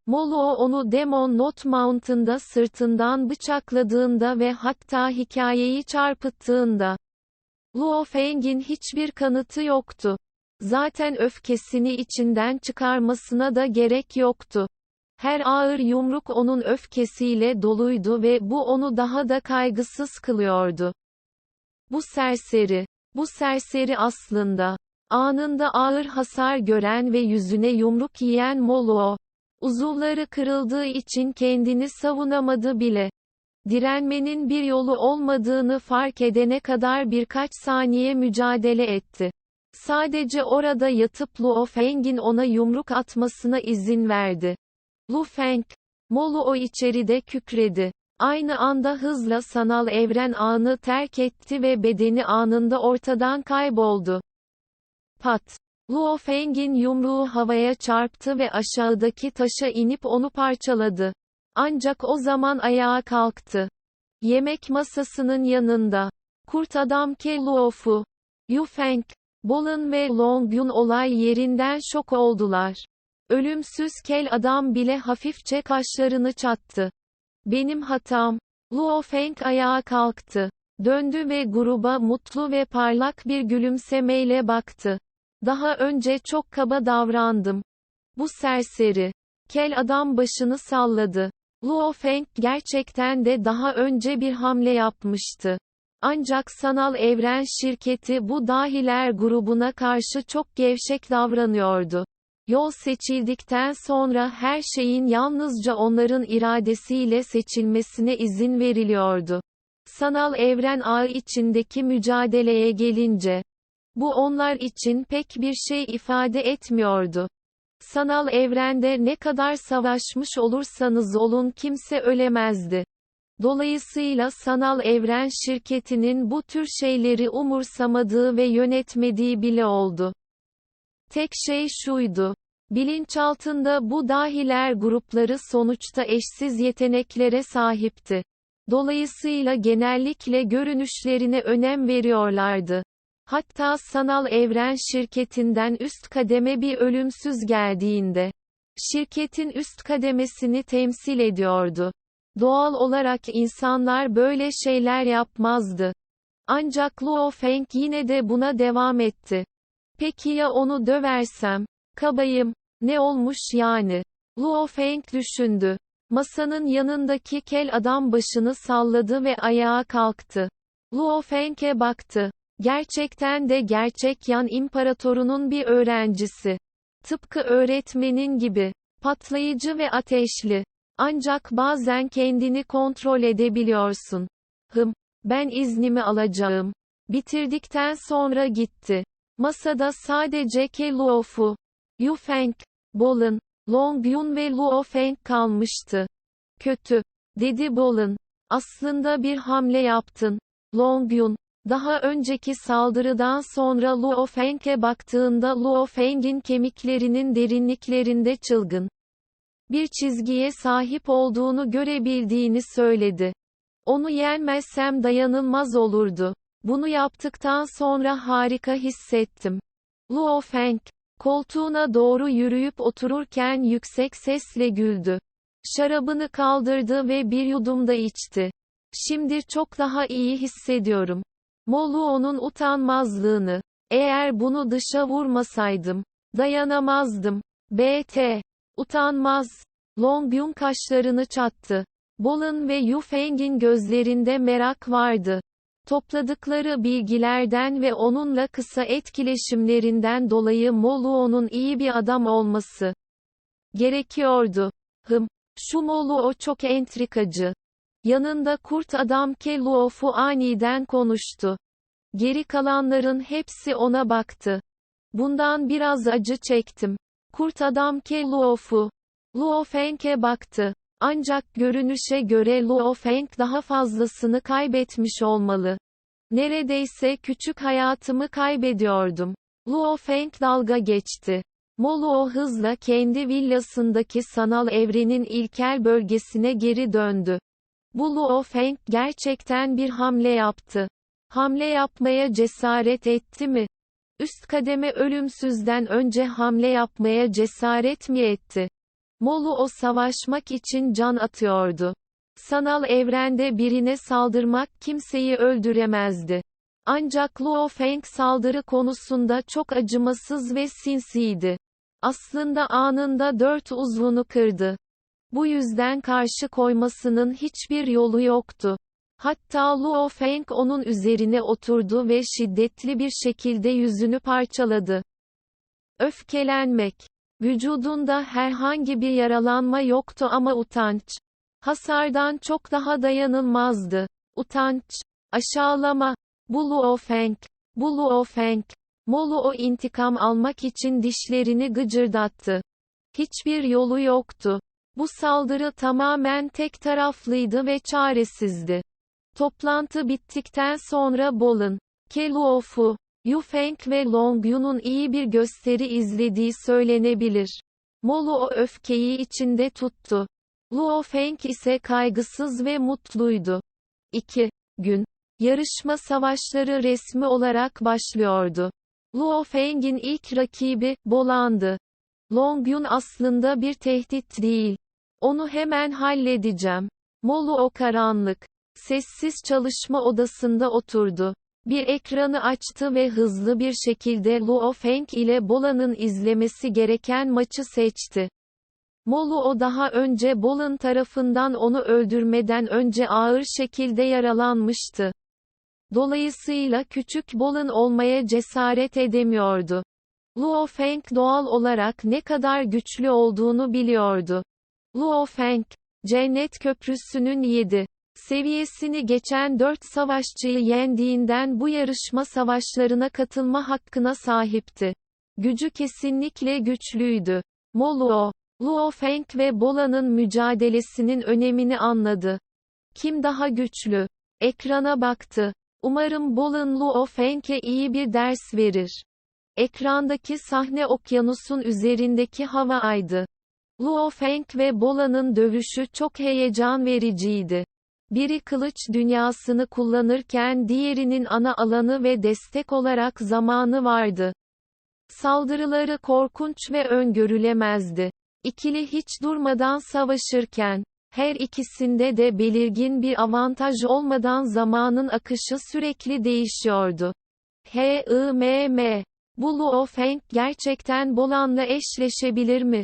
Moluo onu Demon Knot Mountain'da sırtından bıçakladığında ve hatta hikayeyi çarpıttığında, Luo Feng'in hiçbir kanıtı yoktu. Zaten öfkesini içinden çıkarmasına da gerek yoktu. Her ağır yumruk onun öfkesiyle doluydu ve bu onu daha da kaygısız kılıyordu. Bu serseri aslında, anında ağır hasar gören ve yüzüne yumruk yiyen Moluo, uzuvları kırıldığı için kendini savunamadı bile. Direnmenin bir yolu olmadığını fark edene kadar birkaç saniye mücadele etti. Sadece orada yatıp Luo Feng'in ona yumruk atmasına izin verdi. Lu Feng, Moluo içeride kükredi. Aynı anda hızla sanal evren ağını terk etti ve bedeni anında ortadan kayboldu. Pat! Luo Feng'in yumruğu havaya çarptı ve aşağıdaki taşa inip onu parçaladı. Ancak o zaman ayağa kalktı. Yemek masasının yanında. Kurt adam Ke Luofu, Yu Feng, Bolin ve Long Yun olay yerinden şok oldular. Ölümsüz kel adam bile hafifçe kaşlarını çattı. Benim hatam. Luo Feng ayağa kalktı. Döndü ve gruba mutlu ve parlak bir gülümsemeyle baktı. Daha önce çok kaba davrandım. Bu serseri. Kel adam başını salladı. Luo Feng gerçekten de daha önce bir hamle yapmıştı. Ancak sanal evren şirketi bu dahiler grubuna karşı çok gevşek davranıyordu. Yol seçildikten sonra her şeyin yalnızca onların iradesiyle seçilmesine izin veriliyordu. Sanal evren ağı içindeki mücadeleye gelince, bu onlar için pek bir şey ifade etmiyordu. Sanal evrende ne kadar savaşmış olursanız olun kimse ölemezdi. Dolayısıyla sanal evren şirketinin bu tür şeyleri umursamadığı ve yönetmediği bile oldu. Tek şey şuydu. Bilinçaltında bu dahiler grupları sonuçta eşsiz yeteneklere sahipti. Dolayısıyla genellikle görünüşlerine önem veriyorlardı. Hatta sanal evren şirketinden üst kademe bir ölümsüz geldiğinde, şirketin üst kademesini temsil ediyordu. Doğal olarak insanlar böyle şeyler yapmazdı. Ancak Luo Feng yine de buna devam etti. Peki ya onu döversem? Kabayım. Ne olmuş yani? Luo Feng düşündü. Masanın yanındaki kel adam başını salladı ve ayağa kalktı. Luo Feng'e baktı. Gerçekten de gerçek Yan İmparatoru'nun bir öğrencisi. Tıpkı öğretmenin gibi. Patlayıcı ve ateşli. Ancak bazen kendini kontrol edebiliyorsun. Ben iznimi alacağım. Bitirdikten sonra gitti. Masada sadece Ke Luofu, Yu Feng, Bolin, Long Yun ve Luo Feng kalmıştı. Kötü, dedi Bolin. Aslında bir hamle yaptın. Long Yun, daha önceki saldırıdan sonra Luo Feng'e baktığında Luo Feng'in kemiklerinin derinliklerinde çılgın bir çizgiye sahip olduğunu görebildiğini söyledi. Onu yenmezsem dayanılmaz olurdu. Bunu yaptıktan sonra harika hissettim. Luo Feng, koltuğuna doğru yürüyüp otururken yüksek sesle güldü. Şarabını kaldırdı ve bir yudum da içti. Şimdi çok daha iyi hissediyorum. Moluo'nun utanmazlığını. Eğer bunu dışa vurmasaydım, dayanamazdım. B.T. Utanmaz. Long Yun kaşlarını çattı. Bolin ve Yu Feng'in gözlerinde merak vardı. Topladıkları bilgilerden ve onunla kısa etkileşimlerinden dolayı Moluo'nun iyi bir adam olması gerekiyordu. Şu Moluo çok entrikacı. Yanında kurt adam Ke Luofu aniden konuştu. Geri kalanların hepsi ona baktı. Bundan biraz acı çektim. Kurt adam Ke Luofu, Luo Feng'e baktı. Ancak görünüşe göre Luo Feng daha fazlasını kaybetmiş olmalı. Neredeyse küçük hayatımı kaybediyordum. Luo Feng dalga geçti. Moluo hızla kendi villasındaki sanal evrenin ilkel bölgesine geri döndü. Bu Luo Feng gerçekten bir hamle yaptı. Hamle yapmaya cesaret etti mi? Üst kademe ölümsüzden önce hamle yapmaya cesaret mi etti? Moluo savaşmak için can atıyordu. Sanal evrende birine saldırmak kimseyi öldüremezdi. Ancak Luo Feng saldırı konusunda çok acımasız ve sinsiydi. Aslında anında 4 uzvunu kırdı. Bu yüzden karşı koymasının hiçbir yolu yoktu. Hatta Luo Feng onun üzerine oturdu ve şiddetli bir şekilde yüzünü parçaladı. Öfkelenmek. Vücudunda herhangi bir yaralanma yoktu ama utanç. Hasardan çok daha dayanılmazdı. Utanç. Aşağılama. Bu Luo Feng. Bu Luo Feng. Moluo intikam almak için dişlerini gıcırdattı. Hiçbir yolu yoktu. Bu saldırı tamamen tek taraflıydı ve çaresizdi. Toplantı bittikten sonra Bolin, Ke Luofu, Yu Feng ve Long Yun'un iyi bir gösteri izlediği söylenebilir. Moluo öfkeyi içinde tuttu. Luo Feng ise kaygısız ve mutluydu. 2 gün. Yarışma savaşları resmi olarak başlıyordu. Luo Feng'in ilk rakibi, Bolan'dı. Long Yun aslında bir tehdit değil. Onu hemen halledeceğim. Moluo karanlık, sessiz çalışma odasında oturdu. Bir ekranı açtı ve hızlı bir şekilde Luo Feng ile Bolan'ın izlemesi gereken maçı seçti. Moluo daha önce Bolan tarafından onu öldürmeden önce ağır şekilde yaralanmıştı. Dolayısıyla küçük Bolan olmaya cesaret edemiyordu. Luo Feng doğal olarak ne kadar güçlü olduğunu biliyordu. Luo Feng, Cennet Köprüsü'nün 7 seviyesini geçen 4 savaşçıyı yendiğinden bu yarışma savaşlarına katılma hakkına sahipti. Gücü kesinlikle güçlüydü. Moluo, Luo Feng ve Bolan'ın mücadelesinin önemini anladı. Kim daha güçlü? Ekrana baktı. Umarım Bolan Luo Feng'e iyi bir ders verir. Ekrandaki sahne okyanusun üzerindeki havaydı. Luo Feng ve Bolan'ın dövüşü çok heyecan vericiydi. Biri kılıç dünyasını kullanırken diğerinin ana alanı ve destek olarak zamanı vardı. Saldırıları korkunç ve öngörülemezdi. İkili hiç durmadan savaşırken, her ikisinde de belirgin bir avantaj olmadan zamanın akışı sürekli değişiyordu. Bu Luo Feng gerçekten Bolan'la eşleşebilir mi?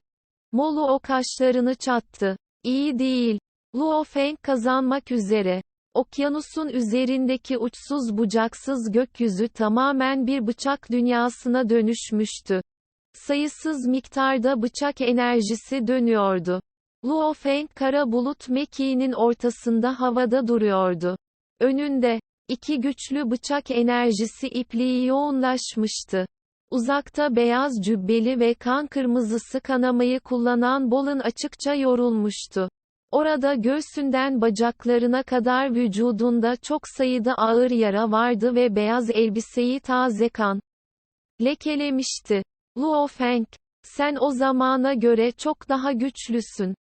Moluo kaşlarını çattı. İyi değil. Luo Feng kazanmak üzere. Okyanusun üzerindeki uçsuz bucaksız gökyüzü tamamen bir bıçak dünyasına dönüşmüştü. Sayısız miktarda bıçak enerjisi dönüyordu. Luo Feng kara bulut mekiğinin ortasında havada duruyordu. Önünde, 2 güçlü bıçak enerjisi ipliği yoğunlaşmıştı. Uzakta beyaz cübbeli ve kan kırmızısı kanamayı kullanan Bolan açıkça yorulmuştu. Orada göğsünden bacaklarına kadar vücudunda çok sayıda ağır yara vardı ve beyaz elbiseyi taze kan lekelemişti. Luo Feng, sen o zamana göre çok daha güçlüsün.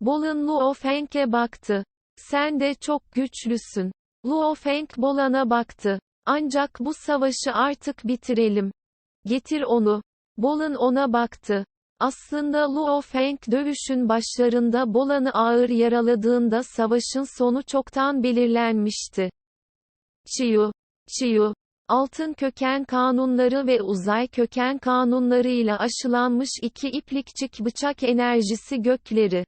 Bolan Luo Feng'e baktı. Sen de çok güçlüsün. Luo Feng Bolan'a baktı. Ancak bu savaşı artık bitirelim. Getir onu. Bolan ona baktı. Aslında Luo Feng dövüşün başlarında Bolan'ı ağır yaraladığında savaşın sonu çoktan belirlenmişti. Chiyu, altın köken kanunları ve uzay köken kanunlarıyla aşılanmış 2 iplikçik bıçak enerjisi gökleri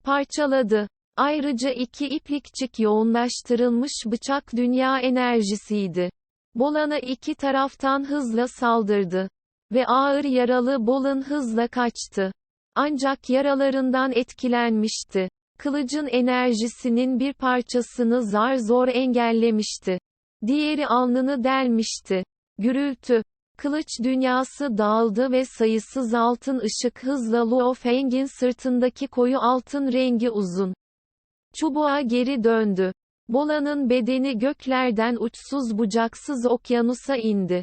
parçaladı. Ayrıca 2 iplikçik yoğunlaştırılmış bıçak dünya enerjisiydi. Bolan'a 2 taraftan hızla saldırdı. Ve ağır yaralı Bolan hızla kaçtı. Ancak yaralarından etkilenmişti. Kılıcın enerjisinin bir parçasını zar zor engellemişti. Diğeri alnını delmişti. Gürültü. Kılıç dünyası dağıldı ve sayısız altın ışık hızla Luo Feng'in sırtındaki koyu altın rengi uzun çubuğa geri döndü. Bolan'ın bedeni göklerden uçsuz bucaksız okyanusa indi.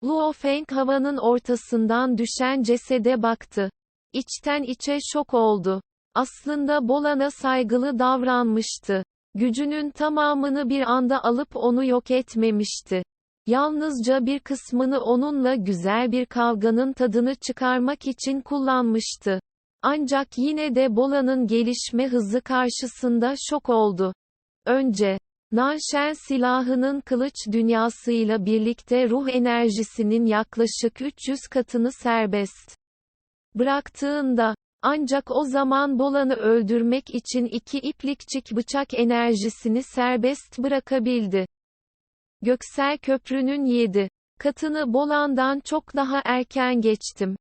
Luo Feng havanın ortasından düşen cesede baktı. İçten içe şok oldu. Aslında Bolan'a saygılı davranmıştı. Gücünün tamamını bir anda alıp onu yok etmemişti. Yalnızca bir kısmını onunla güzel bir kavganın tadını çıkarmak için kullanmıştı. Ancak yine de Bola'nın gelişme hızı karşısında şok oldu. Önce, Nanshen silahının kılıç dünyasıyla birlikte ruh enerjisinin yaklaşık 300 katını serbest bıraktığında, ancak o zaman Bola'nı öldürmek için 2 iplikçik bıçak enerjisini serbest bırakabildi. Göksel Köprü'nün 7 katını Bolan'dan çok daha erken geçtim.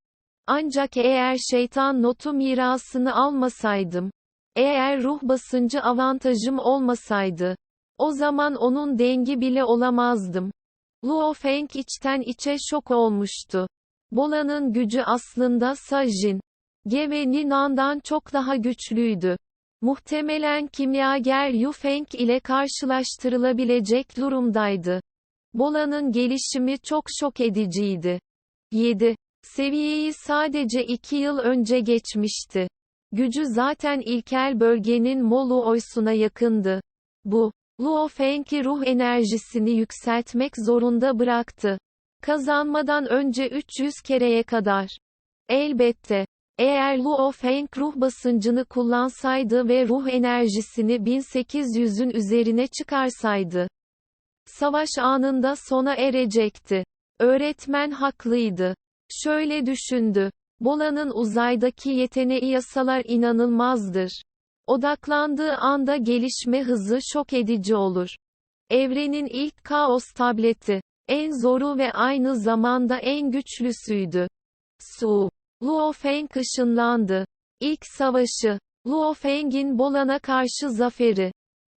Ancak eğer şeytan notu mirasını almasaydım, eğer ruh basıncı avantajım olmasaydı, o zaman onun dengi bile olamazdım. Luo Feng içten içe şok olmuştu. Bola'nın gücü aslında Sajin, Ge ve Ninan'dan çok daha güçlüydü. Muhtemelen kimyager Yu Feng ile karşılaştırılabilecek durumdaydı. Bola'nın gelişimi çok şok ediciydi. 7 seviyeyi sadece 2 yıl önce geçmişti. Gücü zaten ilkel bölgenin Moluo'suna yakındı. Bu, Luo Feng'i ruh enerjisini yükseltmek zorunda bıraktı. Kazanmadan önce 300 kereye kadar. Elbette, eğer Luo Feng ruh basıncını kullansaydı ve ruh enerjisini 1800'ün üzerine çıkarsaydı, savaş anında sona erecekti. Öğretmen haklıydı. Şöyle düşündü. Bola'nın uzaydaki yeteneği yasalar inanılmazdır. Odaklandığı anda gelişme hızı şok edici olur. Evrenin ilk kaos tableti, en zoru ve aynı zamanda en güçlüsüydü. Luo Feng ışınlandı. İlk savaşı, Luo Feng'in Bolan'a karşı zaferi.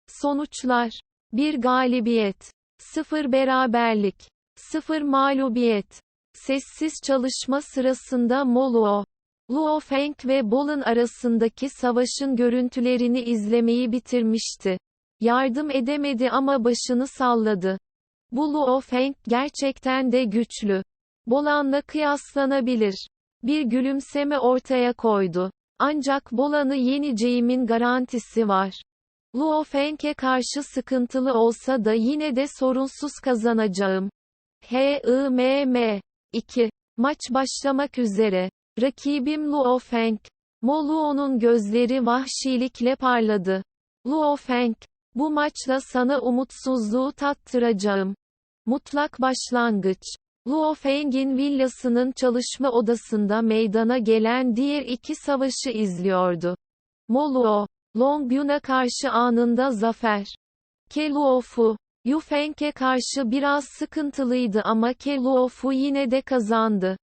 Sonuçlar: 1 galibiyet, 0 beraberlik, 0 mağlubiyet. Sessiz çalışma sırasında Luo Feng ve Bolan arasındaki savaşın görüntülerini izlemeyi bitirmişti. Yardım edemedi ama başını salladı. Bu Luo Feng gerçekten de güçlü. Bolan'la kıyaslanabilir. Bir gülümseme ortaya koydu. Ancak Bolan'ı yeneceğimin garantisi var. Luo Feng'e karşı sıkıntılı olsa da yine de sorunsuz kazanacağım. HIMM 2. Maç başlamak üzere. Rakibim Luo Feng. Luo'nun gözleri vahşilikle parladı. Luo Feng, bu maçla sana umutsuzluğu tattıracağım. Mutlak başlangıç. Luo Feng'in villasının çalışma odasında meydana gelen diğer 2 savaşı izliyordu. Luo, Longyun'a karşı anında zafer. Luofu, Yu Feng'e karşı biraz sıkıntılıydı ama Luofu yine de kazandı.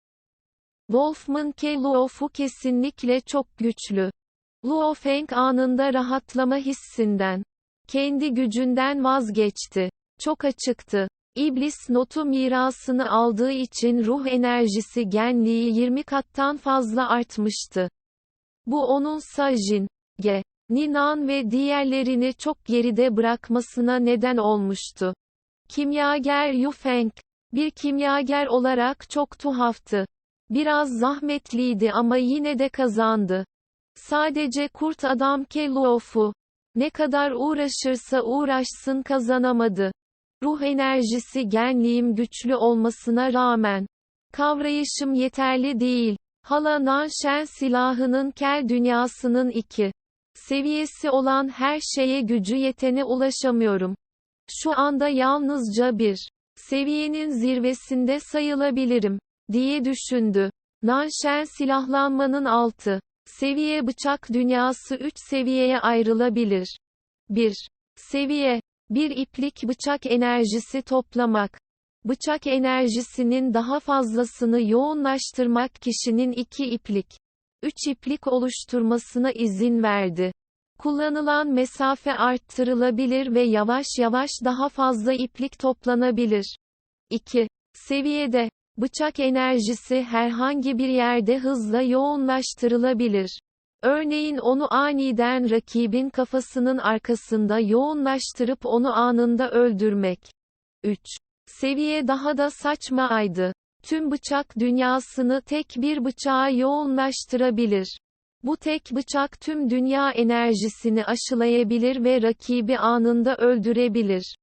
Wolfman Luofu kesinlikle çok güçlü. Luo Feng anında rahatlama hissinden, kendi gücünden vazgeçti. Çok açıktı. İblis notu mirasını aldığı için ruh enerjisi genliği 20 kattan fazla artmıştı. Bu onun Sajin, Ge, Ninan ve diğerlerini çok geride bırakmasına neden olmuştu. Kimyager Yu Feng, bir kimyager olarak çok tuhaftı. Biraz zahmetliydi ama yine de kazandı. Sadece kurt adam Luofu, ne kadar uğraşırsa uğraşsın kazanamadı. Ruh enerjisi genliğim güçlü olmasına rağmen, kavrayışım yeterli değil. Hala Nanshen silahının kel dünyasının 2 seviyesi olan her şeye gücü yetene ulaşamıyorum. Şu anda yalnızca 1 seviyenin zirvesinde sayılabilirim, diye düşündü. Nanshen silahlanmanın 6 seviye bıçak dünyası 3 seviyeye ayrılabilir. 1 seviye, bir iplik bıçak enerjisi toplamak. Bıçak enerjisinin daha fazlasını yoğunlaştırmak kişinin 2 iplik, 3 iplik oluşturmasına izin verdi. Kullanılan mesafe arttırılabilir ve yavaş yavaş daha fazla iplik toplanabilir. 2 seviyede, bıçak enerjisi herhangi bir yerde hızla yoğunlaştırılabilir. Örneğin onu aniden rakibin kafasının arkasında yoğunlaştırıp onu anında öldürmek. 3 seviye daha da saçmaydı. Tüm bıçak dünyasını tek bir bıçağa yoğunlaştırabilir. Bu tek bıçak tüm dünya enerjisini aşılayabilir ve rakibi anında öldürebilir.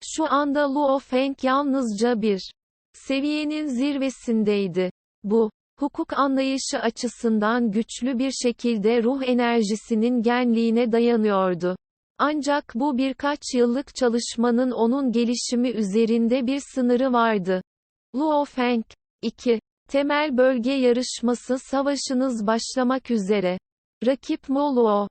Şu anda Luo Feng yalnızca 1 seviyenin zirvesindeydi. Bu, hukuk anlayışı açısından güçlü bir şekilde ruh enerjisinin genliğine dayanıyordu. Ancak bu birkaç yıllık çalışmanın onun gelişimi üzerinde bir sınırı vardı. Luo Feng 2. Temel bölge yarışması savaşınız başlamak üzere. Rakip Mo Luo.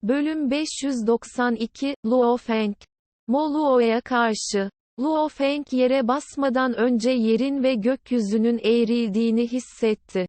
Bölüm 592, Luo Feng. Mo Luo'ya karşı. Luo Feng yere basmadan önce yerin ve gökyüzünün eğrildiğini hissetti.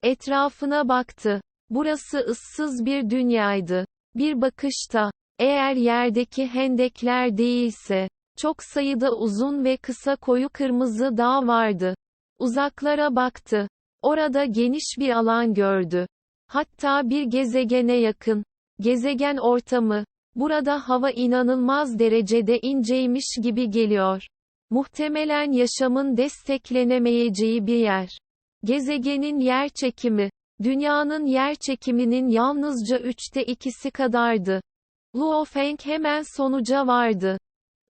Etrafına baktı. Burası ıssız bir dünyaydı. Bir bakışta, eğer yerdeki hendekler değilse, çok sayıda uzun ve kısa koyu kırmızı dağ vardı. Uzaklara baktı. Orada geniş bir alan gördü. Hatta bir gezegene yakın. Gezegen ortamı. Burada hava inanılmaz derecede inceymiş gibi geliyor. Muhtemelen yaşamın desteklenemeyeceği bir yer. Gezegenin yerçekimi. Dünyanın yerçekiminin yalnızca 2/3 kadardı. Luo Feng hemen sonuca vardı.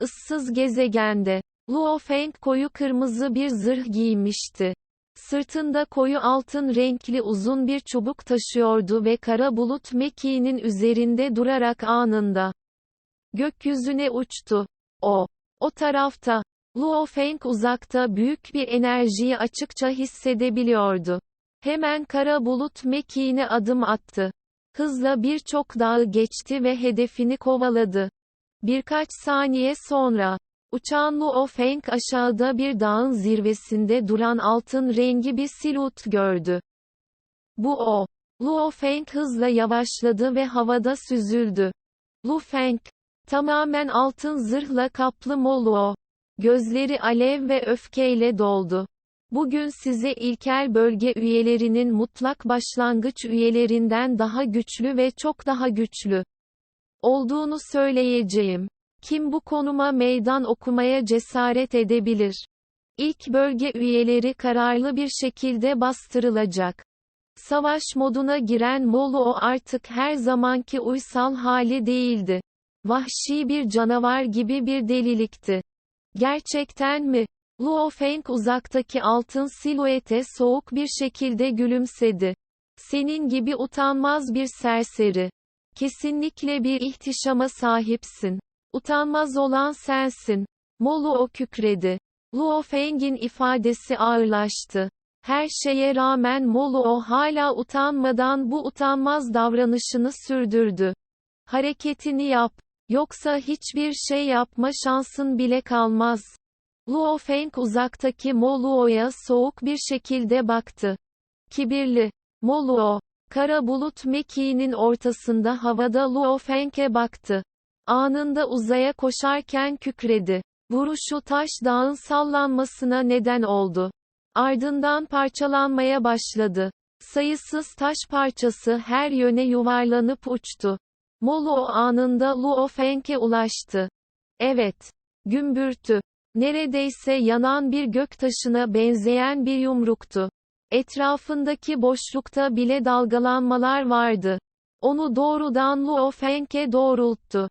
Issız gezegende. Luo Feng koyu kırmızı bir zırh giymişti. Sırtında koyu altın renkli uzun bir çubuk taşıyordu ve kara bulut mekiğinin üzerinde durarak anında gökyüzüne uçtu. O tarafta. Luo Feng uzakta büyük bir enerjiyi açıkça hissedebiliyordu. Hemen kara bulut mekiğine adım attı. Hızla birçok dağı geçti ve hedefini kovaladı. Birkaç saniye sonra, uçan Luo Feng aşağıda bir dağın zirvesinde duran altın rengi bir silüet gördü. Bu o. Luo Feng hızla yavaşladı ve havada süzüldü. Lu Feng. Tamamen altın zırhla kaplı Mo Luo. Gözleri alev ve öfkeyle doldu. Bugün size ilkel bölge üyelerinin mutlak başlangıç üyelerinden daha güçlü ve çok daha güçlü olduğunu söyleyeceğim. Kim bu konuma meydan okumaya cesaret edebilir? İlk bölge üyeleri kararlı bir şekilde bastırılacak. Savaş moduna giren Mo Luo artık her zamanki uysal hali değildi. Vahşi bir canavar gibi bir delilikti. Gerçekten mi? Luo Feng uzaktaki altın silüete soğuk bir şekilde gülümsedi. Senin gibi utanmaz bir serseri. Kesinlikle bir ihtişama sahipsin. Utanmaz olan sensin. Mo Luo kükredi. Luo Feng'in ifadesi ağırlaştı. Her şeye rağmen Mo Luo hala utanmadan bu utanmaz davranışını sürdürdü. Hareketini yap. Yoksa hiçbir şey yapma şansın bile kalmaz. Luo Feng uzaktaki Mo Luo'ya soğuk bir şekilde baktı. Kibirli. Mo Luo, kara bulut mekiğinin ortasında havada Luo Feng'e baktı. Anında uzaya koşarken kükredi. Vuruşu taş dağın sallanmasına neden oldu. Ardından parçalanmaya başladı. Sayısız taş parçası her yöne yuvarlanıp uçtu. Mo Luo anında Luo Feng'e ulaştı. Evet. Gümbürtü. Neredeyse yanan bir göktaşına benzeyen bir yumruktu. Etrafındaki boşlukta bile dalgalanmalar vardı. Onu doğrudan Luo Feng'e doğrulttu.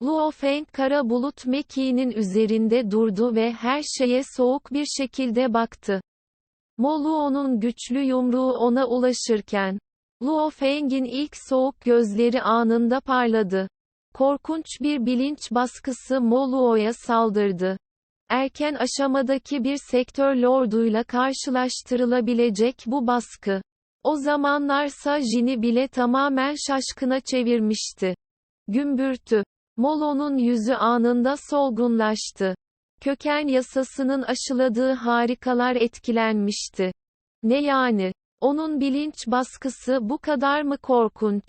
Luo Feng kara bulut mekiğinin üzerinde durdu ve her şeye soğuk bir şekilde baktı. Mo Luo'nun güçlü yumruğu ona ulaşırken, Luo Feng'in ilk soğuk gözleri anında parladı. Korkunç bir bilinç baskısı Mo Luo'ya saldırdı. Erken aşamadaki bir sektör lorduyla karşılaştırılabilecek bu baskı. O zamanlarsa Jin'i bile tamamen şaşkına çevirmişti. Gümbürtü. Mo Luo'nun yüzü anında solgunlaştı. Köken yasasının aşıladığı harikalar etkilenmişti. Ne yani? Onun bilinç baskısı bu kadar mı korkunç?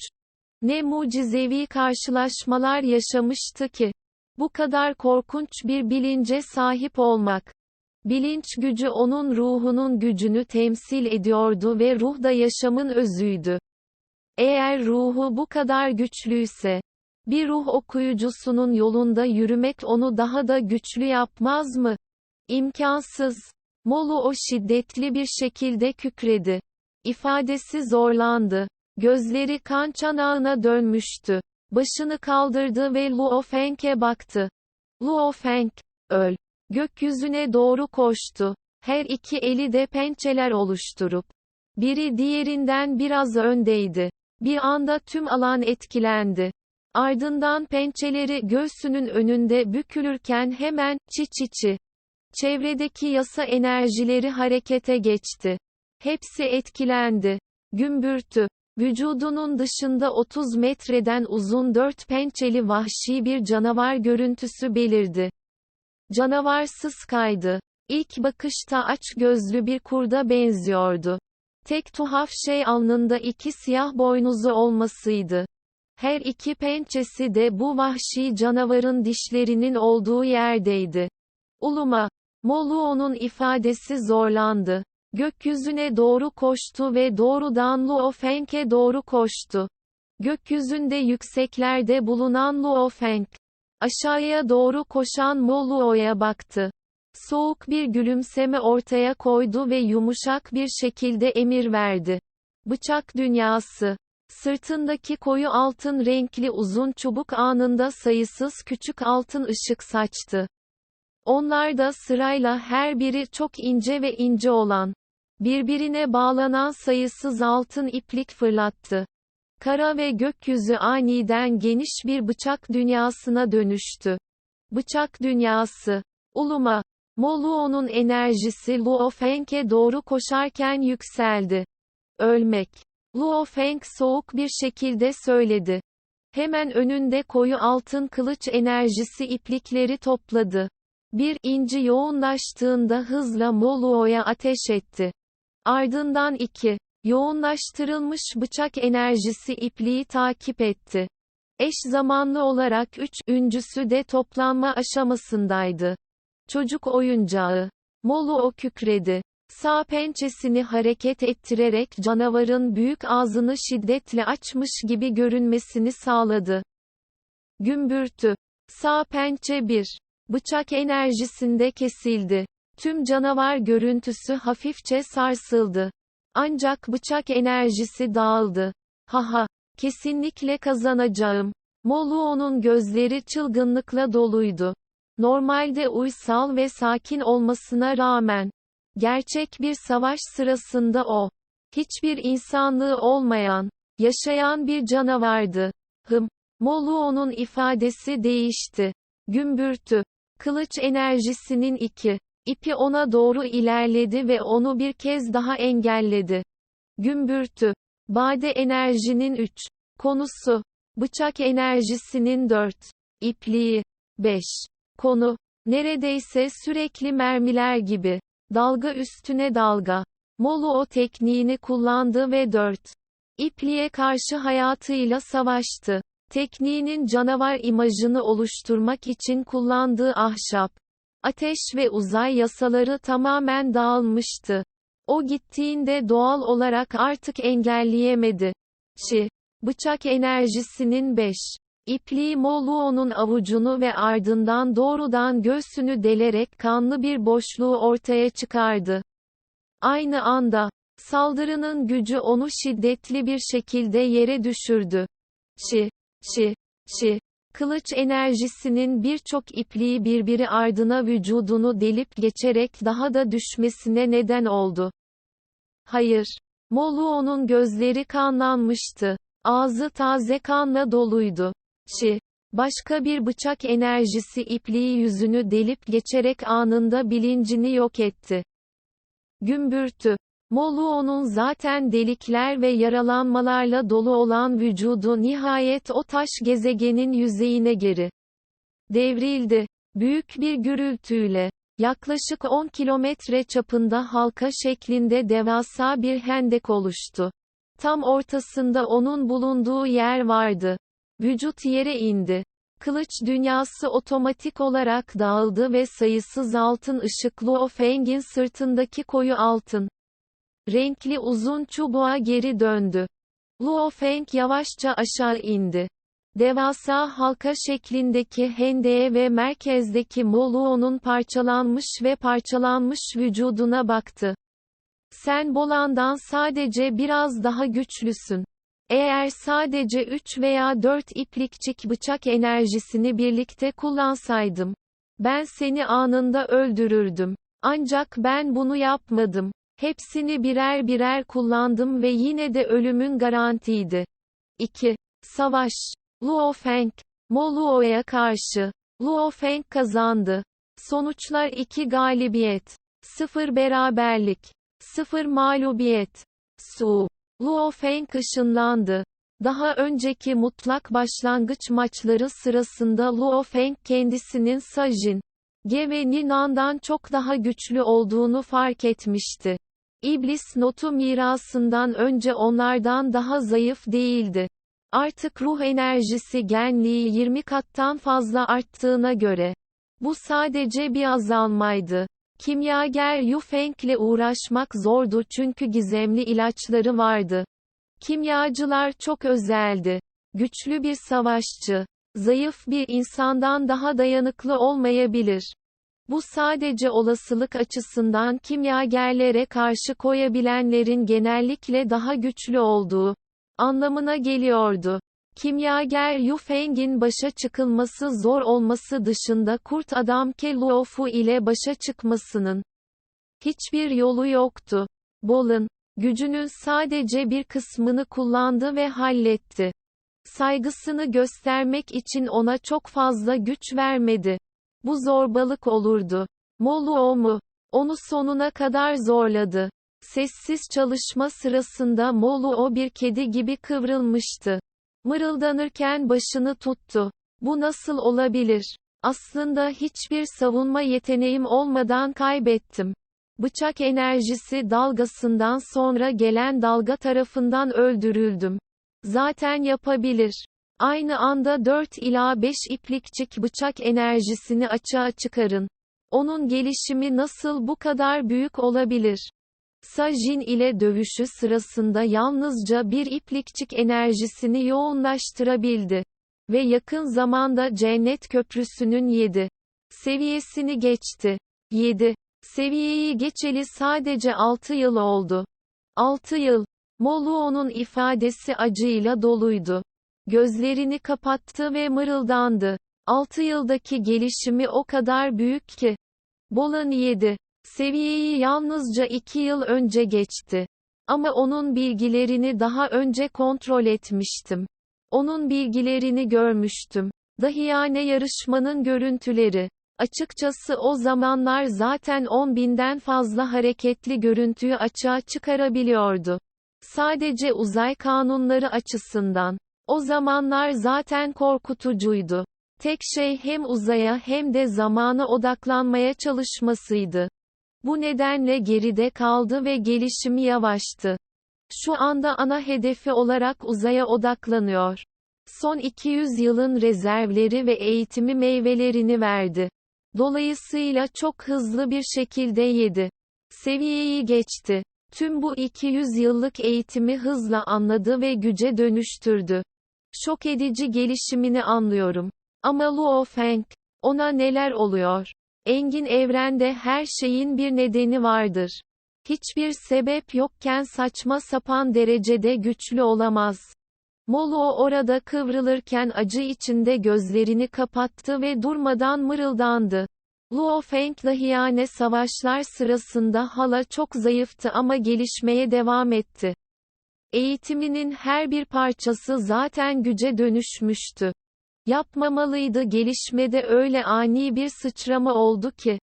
Ne mucizevi karşılaşmalar yaşamıştı ki? Bu kadar korkunç bir bilince sahip olmak. Bilinç gücü onun ruhunun gücünü temsil ediyordu ve ruh da yaşamın özüydü. Eğer ruhu bu kadar güçlüyse, bir ruh okuyucusunun yolunda yürümek onu daha da güçlü yapmaz mı? İmkansız. Moluo şiddetli bir şekilde kükredi. İfadesi zorlandı. Gözleri kan çanağına dönmüştü. Başını kaldırdı ve Luo Feng'e baktı. Luo Feng, öl. Gökyüzüne doğru koştu. Her iki eli de pençeler oluşturup. Biri diğerinden biraz öndeydi. Bir anda tüm alan etkilendi. Ardından pençeleri göğsünün önünde bükülürken hemen, çi. Çevredeki yasa enerjileri harekete geçti. Hepsi etkilendi. Gümbürtü. Vücudunun dışında 30 metreden uzun 4 pençeli vahşi bir canavar görüntüsü belirdi. Canavar sıskaydı. İlk bakışta açgözlü bir kurda benziyordu. Tek tuhaf şey alnında 2 siyah boynuzu olmasıydı. Her iki pençesi de bu vahşi canavarın dişlerinin olduğu yerdeydi. Uluma. Moluo'nun ifadesi zorlandı. Gökyüzüne doğru koştu ve doğrudan Luo Feng'e doğru koştu. Gökyüzünde yükseklerde bulunan Luo Feng, aşağıya doğru koşan Moluo'ya baktı. Soğuk bir gülümseme ortaya koydu ve yumuşak bir şekilde emir verdi. Bıçak dünyası. Sırtındaki koyu altın renkli uzun çubuk anında sayısız küçük altın ışık saçtı. Onlar da sırayla her biri çok ince ve ince olan, birbirine bağlanan sayısız altın iplik fırlattı. Kara ve gökyüzü aniden geniş bir bıçak dünyasına dönüştü. Bıçak dünyası. Uluma. Moluo'nun enerjisi Luo Feng'e doğru koşarken yükseldi. Ölmek. Luo Feng soğuk bir şekilde söyledi. Hemen önünde koyu altın kılıç enerjisi iplikleri topladı. Bir inci yoğunlaştığında hızla Moluo'ya ateş etti. Ardından 2 yoğunlaştırılmış bıçak enerjisi ipliği takip etti. Eş zamanlı olarak üçüncüsü de toplanma aşamasındaydı. Çocuk oyuncağı. Moluo kükredi. Sağ pençesini hareket ettirerek canavarın büyük ağzını şiddetle açmış gibi görünmesini sağladı. Gümbürtü. Sağ pençe 1 bıçak enerjisinde kesildi. Tüm canavar görüntüsü hafifçe sarsıldı. Ancak bıçak enerjisi dağıldı. Haha, kesinlikle kazanacağım. Moluo'nun gözleri çılgınlıkla doluydu. Normalde uysal ve sakin olmasına rağmen, gerçek bir savaş sırasında o, hiçbir insanlığı olmayan, yaşayan bir canavardı. Moluo'nun ifadesi değişti. Gümbürtü. Kılıç enerjisinin 2 ipi ona doğru ilerledi ve onu bir kez daha engelledi. Gümbürtü. Bade enerjinin 3 konusu. Bıçak enerjisinin 4 ipliği. 5 konu. Neredeyse sürekli mermiler gibi. Dalga üstüne dalga. Moluo tekniğini kullandı ve 4 ipliğe karşı hayatıyla savaştı. Tekniğinin canavar imajını oluşturmak için kullandığı ahşap, ateş ve uzay yasaları tamamen dağılmıştı. O gittiğinde doğal olarak artık engelleyemedi. Bıçak enerjisinin 5 ipliği Moluo'nun avucunu ve ardından doğrudan göğsünü delerek kanlı bir boşluğu ortaya çıkardı. Aynı anda, saldırının gücü onu şiddetli bir şekilde yere düşürdü. Kılıç enerjisinin birçok ipliği birbiri ardına vücudunu delip geçerek daha da düşmesine neden oldu. Hayır. Moluo'nun gözleri kanlanmıştı. Ağzı taze kanla doluydu. Başka bir bıçak enerjisi ipliği yüzünü delip geçerek anında bilincini yok etti. Gümbürtü. Moluo'nun zaten delikler ve yaralanmalarla dolu olan vücudu nihayet o taş gezegenin yüzeyine geri devrildi. Büyük bir gürültüyle, yaklaşık 10 kilometre çapında halka şeklinde devasa bir hendek oluştu. Tam ortasında onun bulunduğu yer vardı. Vücut yere indi. Kılıç dünyası otomatik olarak dağıldı ve sayısız altın ışıklı Luo Feng'in sırtındaki koyu altın renkli uzun çubuğa geri döndü. Luo Feng yavaşça aşağı indi. Devasa halka şeklindeki hendeğe ve merkezdeki Moluo'nun parçalanmış ve parçalanmış vücuduna baktı. Sen Bolan'dan sadece biraz daha güçlüsün. Eğer sadece 3 veya 4 iplikçik bıçak enerjisini birlikte kullansaydım, ben seni anında öldürürdüm. Ancak ben bunu yapmadım. Hepsini birer birer kullandım ve yine de ölümün garantiydi. 2. Savaş. Luo Feng, Moluo'ya karşı. Luo Feng kazandı. Sonuçlar 2 galibiyet, 0 beraberlik, 0 mağlubiyet. Luo Feng ışınlandı. Daha önceki mutlak başlangıç maçları sırasında Luo Feng kendisinin Sajin, Ge ve Ninan'dan çok daha güçlü olduğunu fark etmişti. İblis notu mirasından önce onlardan daha zayıf değildi. Artık ruh enerjisi genliği 20 kattan fazla arttığına göre, bu sadece bir azalmaydı. Kimyager Yu Feng'le uğraşmak zordu çünkü gizemli ilaçları vardı. Kimyacılar çok özeldi. Güçlü bir savaşçı, zayıf bir insandan daha dayanıklı olmayabilir. Bu sadece olasılık açısından kimyagerlere karşı koyabilenlerin genellikle daha güçlü olduğu anlamına geliyordu. Kimyager Yu Feng'in başa çıkılması zor olması dışında kurt adam Ke Luofu ile başa çıkmasının hiçbir yolu yoktu. Bolin, gücünün sadece bir kısmını kullandı ve halletti. Saygısını göstermek için ona çok fazla güç vermedi. Bu zorbalık olurdu. Moluo mu? Onu sonuna kadar zorladı. Sessiz çalışma sırasında Moluo bir kedi gibi kıvrılmıştı. Mırıldanırken başını tuttu. Bu nasıl olabilir? Aslında hiçbir savunma yeteneğim olmadan kaybettim. Bıçak enerjisi dalgasından sonra gelen dalga tarafından öldürüldüm. Zaten yapabilir. Aynı anda 4 ila 5 iplikçik bıçak enerjisini açığa çıkarın. Onun gelişimi nasıl bu kadar büyük olabilir? Sajin ile dövüşü sırasında yalnızca bir iplikçik enerjisini yoğunlaştırabildi. Ve yakın zamanda Cennet Köprüsü'nün 7 seviyesini geçti. 7 seviyeyi geçeli sadece 6 yıl oldu. 6 yıl. Moluo'nun ifadesi acıyla doluydu. Gözlerini kapattı ve mırıldandı. 6 yıldaki gelişimi o kadar büyük ki. Bolin 7 seviyeyi yalnızca 2 yıl önce geçti. Ama onun bilgilerini daha önce kontrol etmiştim. Onun bilgilerini görmüştüm. Dahiyane yarışmanın görüntüleri. Açıkçası o zamanlar zaten 10.000'den fazla hareketli görüntüyü açığa çıkarabiliyordu. Sadece uzay kanunları açısından. O zamanlar zaten korkutucuydu. Tek şey hem uzaya hem de zamana odaklanmaya çalışmasıydı. Bu nedenle geride kaldı ve gelişimi yavaştı. Şu anda ana hedefi olarak uzaya odaklanıyor. Son 200 yılın rezervleri ve eğitimi meyvelerini verdi. Dolayısıyla çok hızlı bir şekilde 7 seviyeyi geçti. Tüm bu 200 yıllık eğitimi hızla anladı ve güce dönüştürdü. Şok edici gelişimini anlıyorum. Ama Luo Feng, ona neler oluyor? Engin evrende her şeyin bir nedeni vardır. Hiçbir sebep yokken saçma sapan derecede güçlü olamaz. Moluo orada kıvrılırken acı içinde gözlerini kapattı ve durmadan mırıldandı. Luo Feng dahiyane savaşlar sırasında hala çok zayıftı ama gelişmeye devam etti. Eğitiminin her bir parçası zaten güce dönüşmüştü. Yapmamalıydı, gelişmede öyle ani bir sıçrama oldu ki.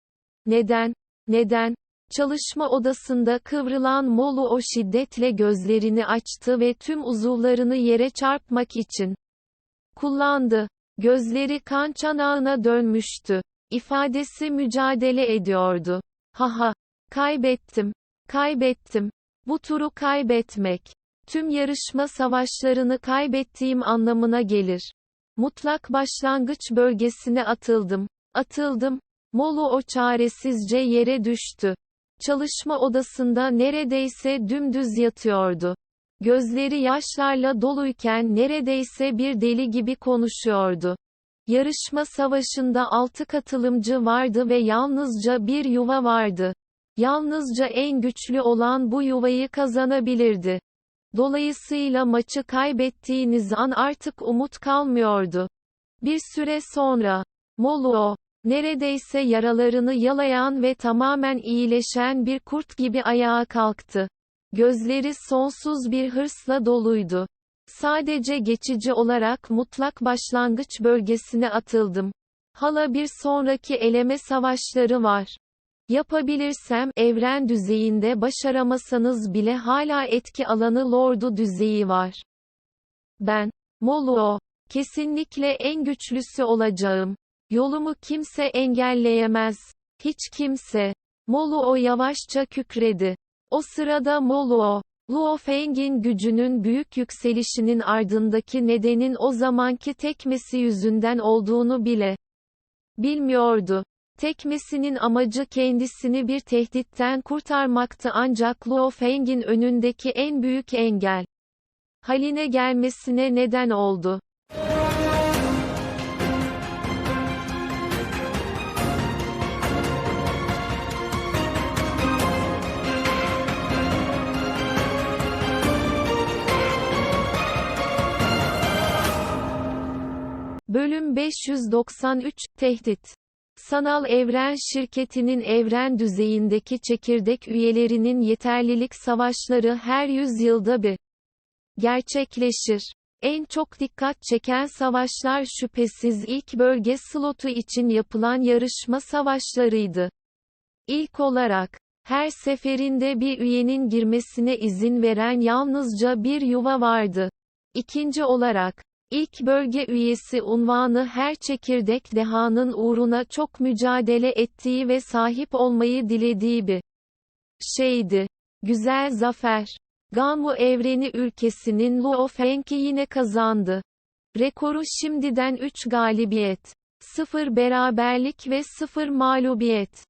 Neden? Neden? Çalışma odasında kıvrılan Moluo şiddetle gözlerini açtı ve tüm uzuvlarını yere çarpmak için kullandı. Gözleri kan çanağına dönmüştü. İfadesi mücadele ediyordu. Haha. Kaybettim. Kaybettim. Bu turu kaybetmek. Tüm yarışma savaşlarını kaybettiğim anlamına gelir. Mutlak başlangıç bölgesine atıldım. Atıldım. Moluo çaresizce yere düştü. Çalışma odasında neredeyse dümdüz yatıyordu. Gözleri yaşlarla doluyken neredeyse bir deli gibi konuşuyordu. Yarışma savaşında 6 katılımcı vardı ve yalnızca bir yuva vardı. Yalnızca en güçlü olan bu yuvayı kazanabilirdi. Dolayısıyla maçı kaybettiğiniz an artık umut kalmıyordu. Bir süre sonra, Moluo, neredeyse yaralarını yalayan ve tamamen iyileşen bir kurt gibi ayağa kalktı. Gözleri sonsuz bir hırsla doluydu. Sadece geçici olarak mutlak başlangıç bölgesine atıldım. Hala bir sonraki eleme savaşları var. Yapabilirsem, evren düzeyinde başaramasanız bile hala etki alanı lordu düzeyi var. Ben, Moluo, kesinlikle en güçlüsü olacağım. Yolumu kimse engelleyemez. Hiç kimse. Moluo yavaşça kükredi. O sırada Moluo, Luo Feng'in gücünün büyük yükselişinin ardındaki nedenin o zamanki tekmesi yüzünden olduğunu bile bilmiyordu. Tekmesinin amacı kendisini bir tehditten kurtarmaktı ancak Luo Feng'in önündeki en büyük engel haline gelmesine neden oldu. Bölüm 593, Tehdit. Sanal Evren Şirketi'nin evren düzeyindeki çekirdek üyelerinin yeterlilik savaşları her 100 yılda bir gerçekleşir. En çok dikkat çeken savaşlar şüphesiz ilk bölge slotu için yapılan yarışma savaşlarıydı. İlk olarak, her seferinde bir üyenin girmesine izin veren yalnızca bir yuva vardı. İkinci olarak, İlk bölge üyesi unvanı her çekirdek dehanın uğruna çok mücadele ettiği ve sahip olmayı dilediği bir şeydi. Güzel zafer. Ganwu evreni ülkesinin Luo Feng'i yine kazandı. Rekoru şimdiden 3 galibiyet, 0 beraberlik ve 0 mağlubiyet.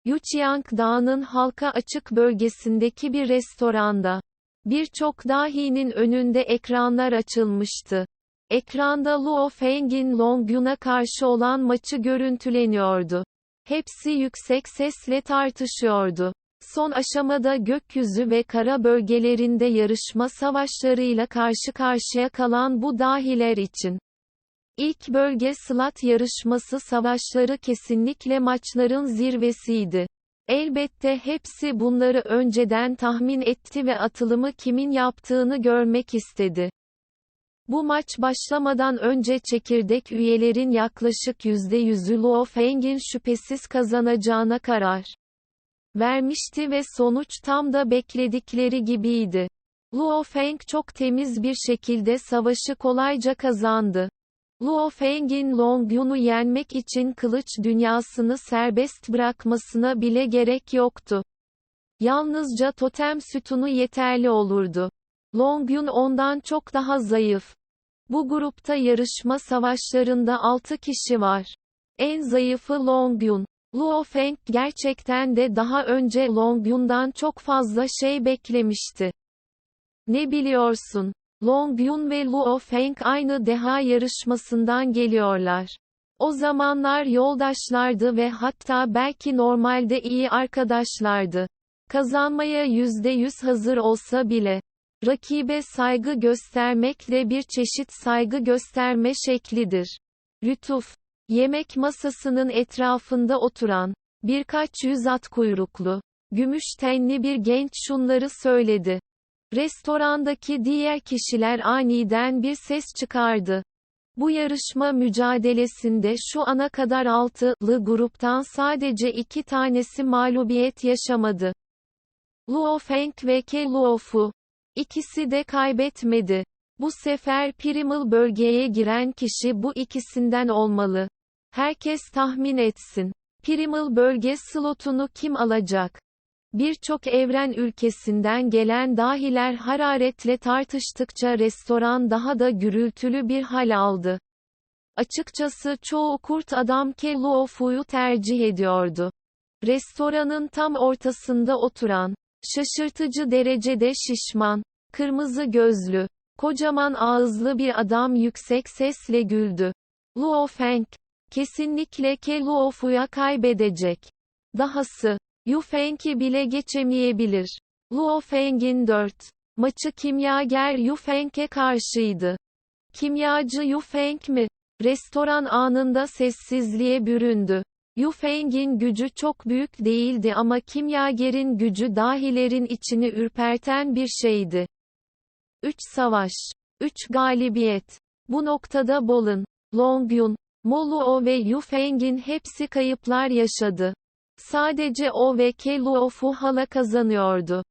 Yuqiang Dağı'nın halka açık bölgesindeki bir restoranda birçok dahinin önünde ekranlar açılmıştı. Ekranda Luo Feng'in Longyun'a karşı olan maçı görüntüleniyordu. Hepsi yüksek sesle tartışıyordu. Son aşamada gökyüzü ve kara bölgelerinde yarışma savaşlarıyla karşı karşıya kalan bu dahiler için İlk bölge slot yarışması savaşları kesinlikle maçların zirvesiydi. Elbette hepsi bunları önceden tahmin etti ve atılımı kimin yaptığını görmek istedi. Bu maç başlamadan önce çekirdek üyelerin yaklaşık %100'ü Luo Feng'in şüphesiz kazanacağına karar vermişti ve sonuç tam da bekledikleri gibiydi. Luo Feng çok temiz bir şekilde savaşı kolayca kazandı. Luo Feng'in Longyun'u yenmek için kılıç dünyasını serbest bırakmasına bile gerek yoktu. Yalnızca totem sütunu yeterli olurdu. Longyun ondan çok daha zayıf. Bu grupta yarışma savaşlarında 6 kişi var. En zayıfı Longyun. Luo Feng gerçekten de daha önce Longyun'dan çok fazla şey beklemişti. Ne biliyorsun? Longyun ve Luo Feng aynı deha yarışmasından geliyorlar. O zamanlar yoldaşlardı ve hatta belki normalde iyi arkadaşlardı. Kazanmaya %100 hazır olsa bile. Rakibe saygı göstermek de bir çeşit saygı gösterme şeklidir. Lütuf. Yemek masasının etrafında oturan birkaç yüz at kuyruklu, gümüş tenli bir genç şunları söyledi. Restorandaki diğer kişiler aniden bir ses çıkardı. Bu yarışma mücadelesinde şu ana kadar 6'lı gruptan sadece 2 tanesi mağlubiyet yaşamadı. Luo Feng ve Ke Luofu. İkisi de kaybetmedi. Bu sefer Primal bölgeye giren kişi bu ikisinden olmalı. Herkes tahmin etsin. Primal bölge slotunu kim alacak? Birçok evren ülkesinden gelen dahiler hararetle tartıştıkça restoran daha da gürültülü bir hal aldı. Açıkçası çoğu kurt adam Ke Luofu'yu tercih ediyordu. Restoranın tam ortasında oturan, şaşırtıcı derecede şişman, Kırmızı gözlü, kocaman ağızlı bir adam yüksek sesle güldü. Luo Feng, kesinlikle Ke Luofu'ya kaybedecek. Dahası, Yu Feng'i bile geçemeyebilir. Luo Feng'in 4 maçı kimyager Yu Feng'e karşıydı. Kimyacı Yu Feng mi? Restoran anında sessizliğe büründü. Yu Feng'in gücü çok büyük değildi ama kimyagerin gücü dahilerin içini ürperten bir şeydi. 3 savaş, 3 galibiyet. Bu noktada Bolin, Longyun, Mo Luo ve Yu Feng'in hepsi kayıplar yaşadı. Sadece o ve Ke Luofu hala kazanıyordu.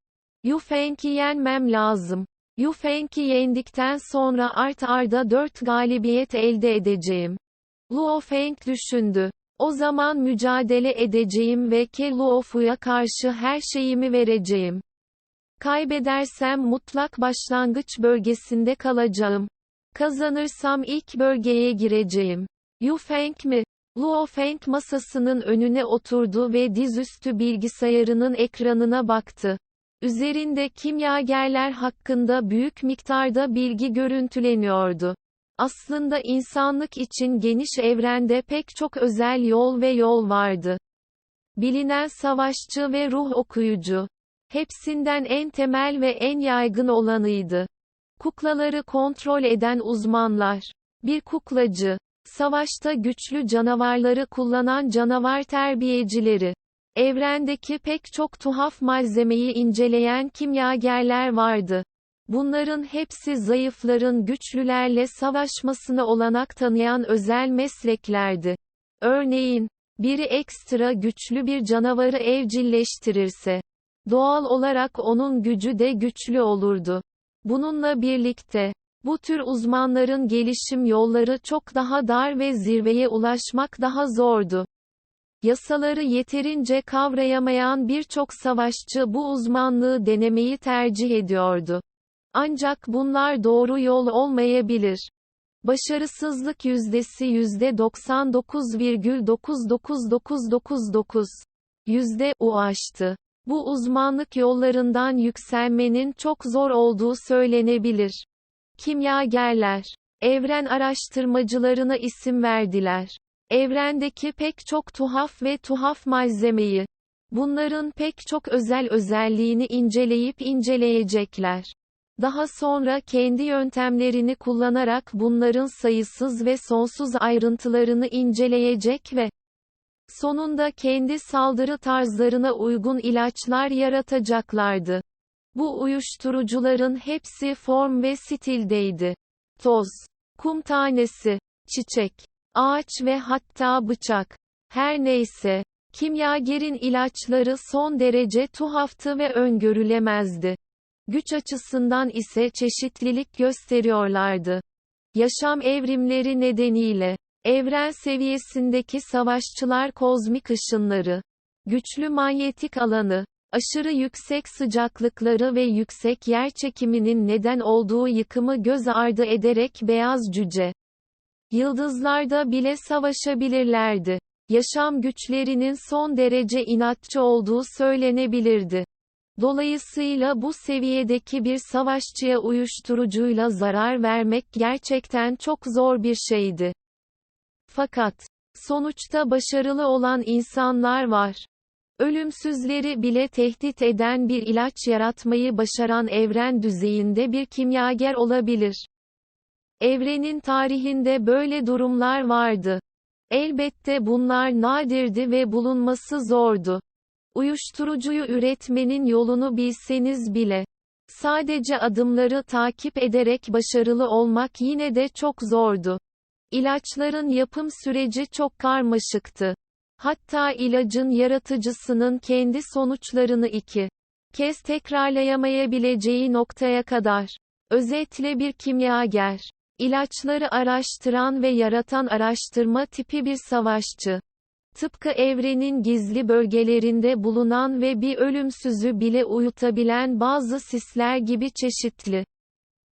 Yu Feng'i yenmem lazım. Yu Feng'i yendikten sonra art arda 4 galibiyet elde edeceğim. Luo Feng düşündü. O zaman mücadele edeceğim ve Ke Luofu'ya karşı her şeyimi vereceğim. Kaybedersem mutlak başlangıç bölgesinde kalacağım. Kazanırsam ilk bölgeye gireceğim. Yu Feng mi? Luo Feng masasının önüne oturdu ve dizüstü bilgisayarının ekranına baktı. Üzerinde kimyagerler hakkında büyük miktarda bilgi görüntüleniyordu. Aslında insanlık için geniş evrende pek çok özel yol vardı. Bilinen savaşçı ve ruh okuyucu. Hepsinden en temel ve en yaygın olanıydı. Kuklaları kontrol eden uzmanlar. Bir kuklacı. Savaşta güçlü canavarları kullanan canavar terbiyecileri. Evrendeki pek çok tuhaf malzemeyi inceleyen kimyagerler vardı. Bunların hepsi zayıfların güçlülerle savaşmasına olanak tanıyan özel mesleklerdi. Örneğin, biri ekstra güçlü bir canavarı evcilleştirirse, doğal olarak onun gücü de güçlü olurdu. Bununla birlikte, bu tür uzmanların gelişim yolları çok daha dar ve zirveye ulaşmak daha zordu. Yasaları yeterince kavrayamayan birçok savaşçı bu uzmanlığı denemeyi tercih ediyordu. Ancak bunlar doğru yol olmayabilir. Başarısızlık yüzdesi %99,99999. %u aştı. Bu uzmanlık yollarından yükselmenin çok zor olduğu söylenebilir. Kimyagerler, evren araştırmacılarına isim verdiler. Evrendeki pek çok tuhaf malzemeyi, bunların pek çok özel özelliğini inceleyecekler. Daha sonra kendi yöntemlerini kullanarak bunların sayısız ve sonsuz ayrıntılarını inceleyecek ve sonunda kendi saldırı tarzlarına uygun ilaçlar yaratacaklardı. Bu uyuşturucuların hepsi form ve stildeydi. Toz, kum tanesi, çiçek, ağaç ve hatta bıçak. Her neyse, kimyagerin ilaçları son derece tuhaftı ve öngörülemezdi. Güç açısından ise çeşitlilik gösteriyorlardı. Yaşam evrimleri nedeniyle, evren seviyesindeki savaşçılar kozmik ışınları, güçlü manyetik alanı, aşırı yüksek sıcaklıkları ve yüksek yerçekiminin neden olduğu yıkımı göz ardı ederek beyaz cüce yıldızlarda bile savaşabilirlerdi. Yaşam güçlerinin son derece inatçı olduğu söylenebilirdi. Dolayısıyla bu seviyedeki bir savaşçıya uyuşturucuyla zarar vermek gerçekten çok zor bir şeydi. Fakat, sonuçta başarılı olan insanlar var. Ölümsüzleri bile tehdit eden bir ilaç yaratmayı başaran evren düzeyinde bir kimyager olabilir. Evrenin tarihinde böyle durumlar vardı. Elbette bunlar nadirdi ve bulunması zordu. Uyuşturucuyu üretmenin yolunu bilseniz bile, sadece adımları takip ederek başarılı olmak yine de çok zordu. İlaçların yapım süreci çok karmaşıktı. Hatta ilacın yaratıcısının kendi sonuçlarını 2 kez tekrarlayamayabileceği noktaya kadar. Özetle bir kimyager, ilaçları araştıran ve yaratan araştırma tipi bir savaşçı. Tıpkı evrenin gizli bölgelerinde bulunan ve bir ölümsüzü bile uyutabilen bazı sisler gibi çeşitli.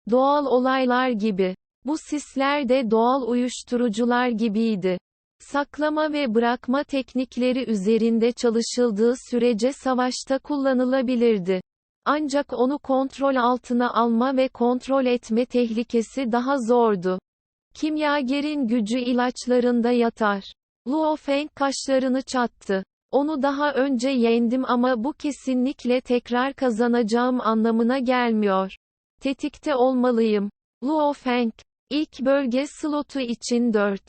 Doğal olaylar gibi. Bu sisler de doğal uyuşturucular gibiydi. Saklama ve bırakma teknikleri üzerinde çalışıldığı sürece savaşta kullanılabilirdi. Ancak onu kontrol altına alma ve kontrol etme tehlikesi daha zordu. Kimyagerin gücü ilaçlarında yatar. Luo Feng kaşlarını çattı. Onu daha önce yendim ama bu kesinlikle tekrar kazanacağım anlamına gelmiyor. Tetikte olmalıyım. Luo Feng. İlk bölge slotu için 4.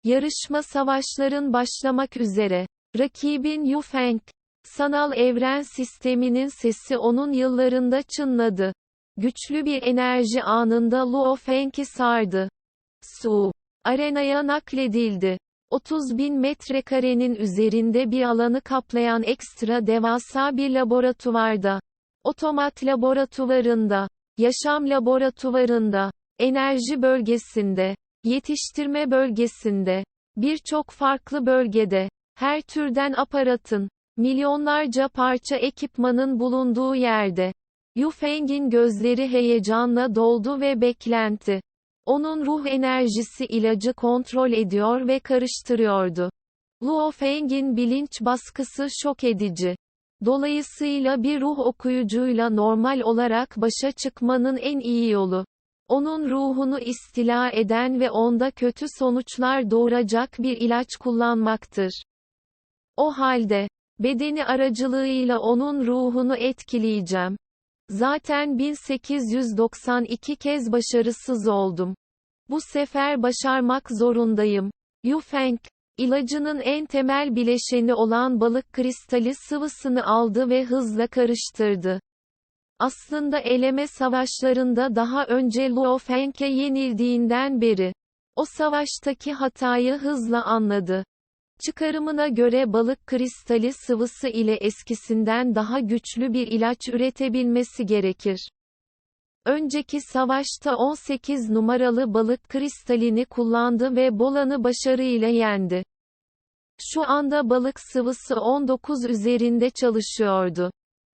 Yarışma savaşların başlamak üzere. Rakibin Yu Feng. Sanal evren sisteminin sesi onun yıllarında çınladı. Güçlü bir enerji anında Luo Feng'i sardı. Su. Arenaya nakledildi. 30.000 metrekarenin üzerinde bir alanı kaplayan ekstra devasa bir laboratuvarda, otomat laboratuvarında, yaşam laboratuvarında, enerji bölgesinde, yetiştirme bölgesinde, birçok farklı bölgede, her türden aparatın, milyonlarca parça ekipmanın bulunduğu yerde, Yu Feng'in gözleri heyecanla doldu ve beklenti. Onun ruh enerjisi ilacı kontrol ediyor ve karıştırıyordu. Luo Feng'in bilinç baskısı şok edici. Dolayısıyla bir ruh okuyucuyla normal olarak başa çıkmanın en iyi yolu, onun ruhunu istila eden ve onda kötü sonuçlar doğuracak bir ilaç kullanmaktır. O halde, bedeni aracılığıyla onun ruhunu etkileyeceğim. Zaten 1892 kez başarısız oldum. Bu sefer başarmak zorundayım. Yu Feng, ilacının en temel bileşeni olan balık kristali sıvısını aldı ve hızla karıştırdı. Aslında eleme savaşlarında daha önce Luo Feng'e yenildiğinden beri, o savaştaki hatayı hızla anladı. Çıkarımına göre balık kristali sıvısı ile eskisinden daha güçlü bir ilaç üretebilmesi gerekir. Önceki savaşta 18 numaralı balık kristalini kullandı ve Bolan'ı başarıyla yendi. Şu anda balık sıvısı 19 üzerinde çalışıyordu.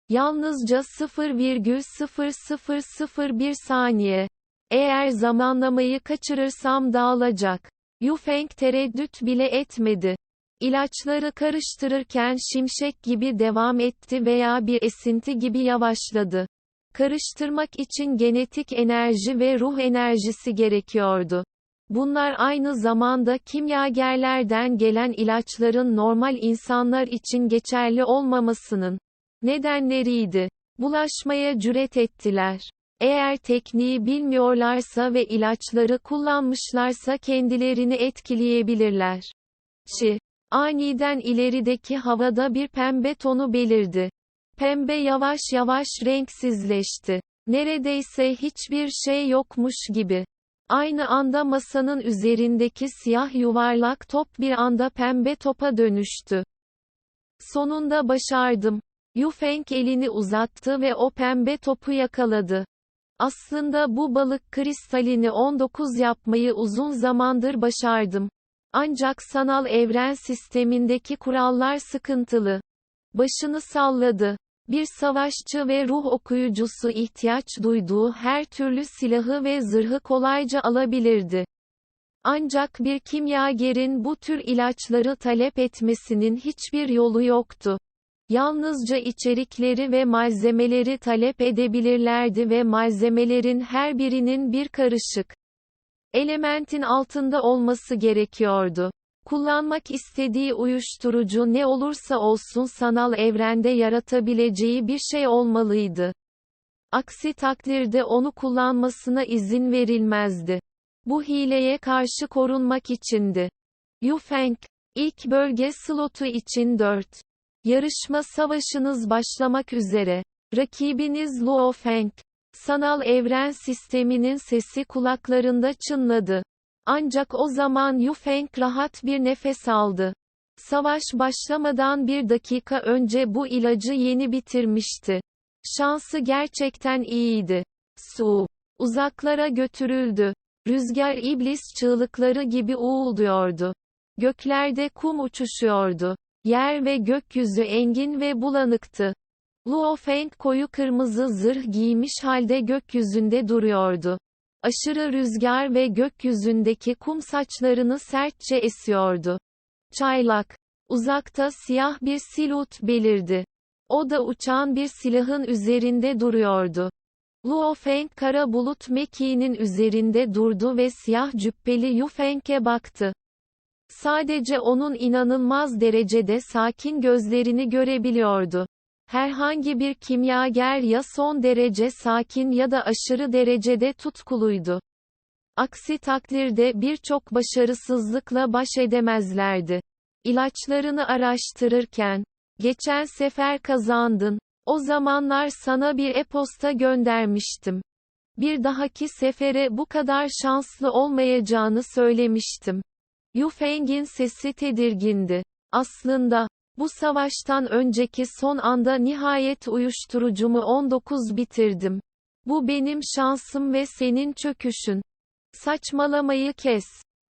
Yalnızca 0,0001 saniye. Eğer zamanlamayı kaçırırsam dağılacak. Yu Feng tereddüt bile etmedi. İlaçları karıştırırken şimşek gibi devam etti veya bir esinti gibi yavaşladı. Karıştırmak için genetik enerji ve ruh enerjisi gerekiyordu. Bunlar aynı zamanda kimyagerlerden gelen ilaçların normal insanlar için geçerli olmamasının nedenleriydi. Bulaşmaya cüret ettiler. Eğer tekniği bilmiyorlarsa ve ilaçları kullanmışlarsa kendilerini etkileyebilirler. Aniden ilerideki havada bir pembe tonu belirdi. Pembe yavaş yavaş renksizleşti. Neredeyse hiçbir şey yokmuş gibi. Aynı anda masanın üzerindeki siyah yuvarlak top bir anda pembe topa dönüştü. Sonunda başardım. Yu Feng elini uzattı ve o pembe topu yakaladı. Aslında bu balık kristalini 19 yapmayı uzun zamandır başardım. Ancak sanal evren sistemindeki kurallar sıkıntılı. Başını salladı. Bir savaşçı ve ruh okuyucusu ihtiyaç duyduğu her türlü silahı ve zırhı kolayca alabilirdi. Ancak bir kimyagerin bu tür ilaçları talep etmesinin hiçbir yolu yoktu. Yalnızca içerikleri ve malzemeleri talep edebilirlerdi ve malzemelerin her birinin bir karışık elementin altında olması gerekiyordu. Kullanmak istediği uyuşturucu ne olursa olsun sanal evrende yaratabileceği bir şey olmalıydı. Aksi takdirde onu kullanmasına izin verilmezdi. Bu hileye karşı korunmak içindi. Yu Feng, ilk bölge slotu için 4. Yarışma savaşınız başlamak üzere. Rakibiniz Luo Feng. Sanal evren sisteminin sesi kulaklarında çınladı. Ancak o zaman Yu Feng rahat bir nefes aldı. Savaş başlamadan bir dakika önce bu ilacı yeni bitirmişti. Şansı gerçekten iyiydi. Su uzaklara götürüldü. Rüzgar iblis çığlıkları gibi uğulduyordu. Göklerde kum uçuşuyordu. Yer ve gökyüzü engin ve bulanıktı. Luo Feng koyu kırmızı zırh giymiş halde gökyüzünde duruyordu. Aşırı rüzgar ve gökyüzündeki kum saçlarını sertçe esiyordu. Çaylak. Uzakta siyah bir silüet belirdi. O da uçan bir silahın üzerinde duruyordu. Luo Feng kara bulut mekiğinin üzerinde durdu ve siyah cübbeli Yu Feng'e baktı. Sadece onun inanılmaz derecede sakin gözlerini görebiliyordu. Herhangi bir kimyager ya son derece sakin ya da aşırı derecede tutkuluydu. Aksi takdirde birçok başarısızlıkla baş edemezlerdi. İlaçlarını araştırırken, geçen sefer kazandın. O zamanlar sana bir e-posta göndermiştim. Bir dahaki sefere bu kadar şanslı olmayacağını söylemiştim. Yu Feng'in sesi tedirgindi. Aslında, bu savaştan önceki son anda nihayet uyuşturucumu 19 bitirdim. Bu benim şansım ve senin çöküşün. Saçmalamayı kes.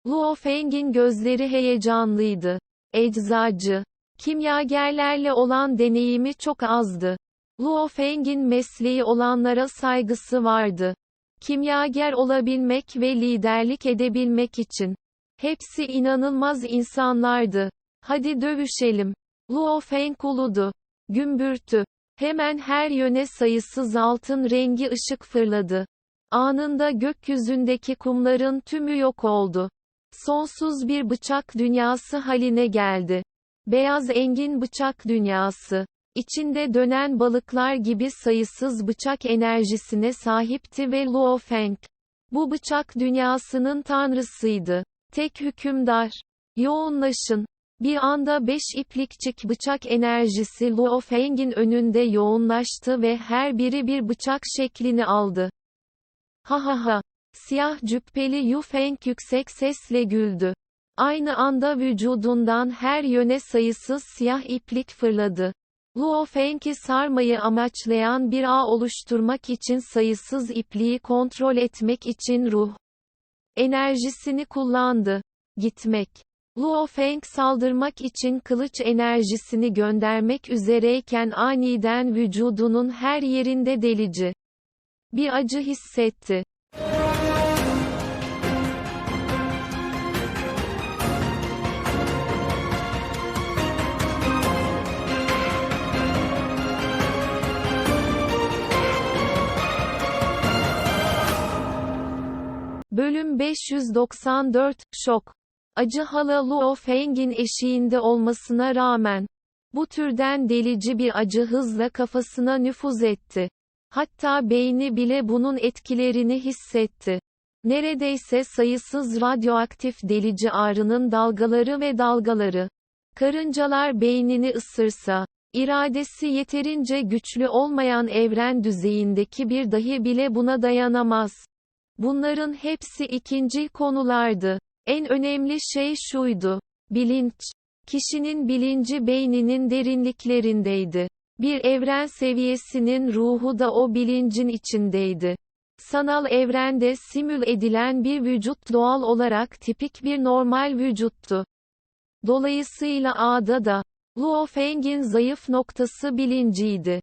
Luo Feng'in gözleri heyecanlıydı. Eczacı. Kimyagerlerle olan deneyimi çok azdı. Luo Feng'in mesleği olanlara saygısı vardı. Kimyager olabilmek ve liderlik edebilmek için. Hepsi inanılmaz insanlardı. Hadi dövüşelim. Luo Feng uludu. Gümbürtü. Hemen her yöne sayısız altın rengi ışık fırladı. Anında gökyüzündeki kumların tümü yok oldu. Sonsuz bir bıçak dünyası haline geldi. Beyaz engin bıçak dünyası. İçinde dönen balıklar gibi sayısız bıçak enerjisine sahipti ve Luo Feng, bu bıçak dünyasının tanrısıydı. Tek hükümdar. Yoğunlaşın. Bir anda 5 iplikçik bıçak enerjisi Luo Feng'in önünde yoğunlaştı ve her biri bir bıçak şeklini aldı. Ha ha ha. Siyah cübbeli Yu Feng yüksek sesle güldü. Aynı anda vücudundan her yöne sayısız siyah iplik fırladı. Luo Feng'i sarmayı amaçlayan bir ağ oluşturmak için sayısız ipliği kontrol etmek için ruh enerjisini kullandı. Gitmek. Luo Feng saldırmak için kılıç enerjisini göndermek üzereyken aniden vücudunun her yerinde delici bir acı hissetti. Bölüm 594, Şok. Acı hala Luo Feng'in eşiğinde olmasına rağmen, bu türden delici bir acı hızla kafasına nüfuz etti. Hatta beyni bile bunun etkilerini hissetti. Neredeyse sayısız radyoaktif delici ağrının dalgaları ve dalgaları. Karıncalar beynini ısırsa, iradesi yeterince güçlü olmayan evren düzeyindeki bir dahi bile buna dayanamaz. Bunların hepsi ikinci konulardı. En önemli şey şuydu. Bilinç. Kişinin bilinci beyninin derinliklerindeydi. Bir evren seviyesinin ruhu da o bilincin içindeydi. Sanal evrende simül edilen bir vücut doğal olarak tipik bir normal vücuttu. Dolayısıyla A'da da, Luo Feng'in zayıf noktası bilinciydi.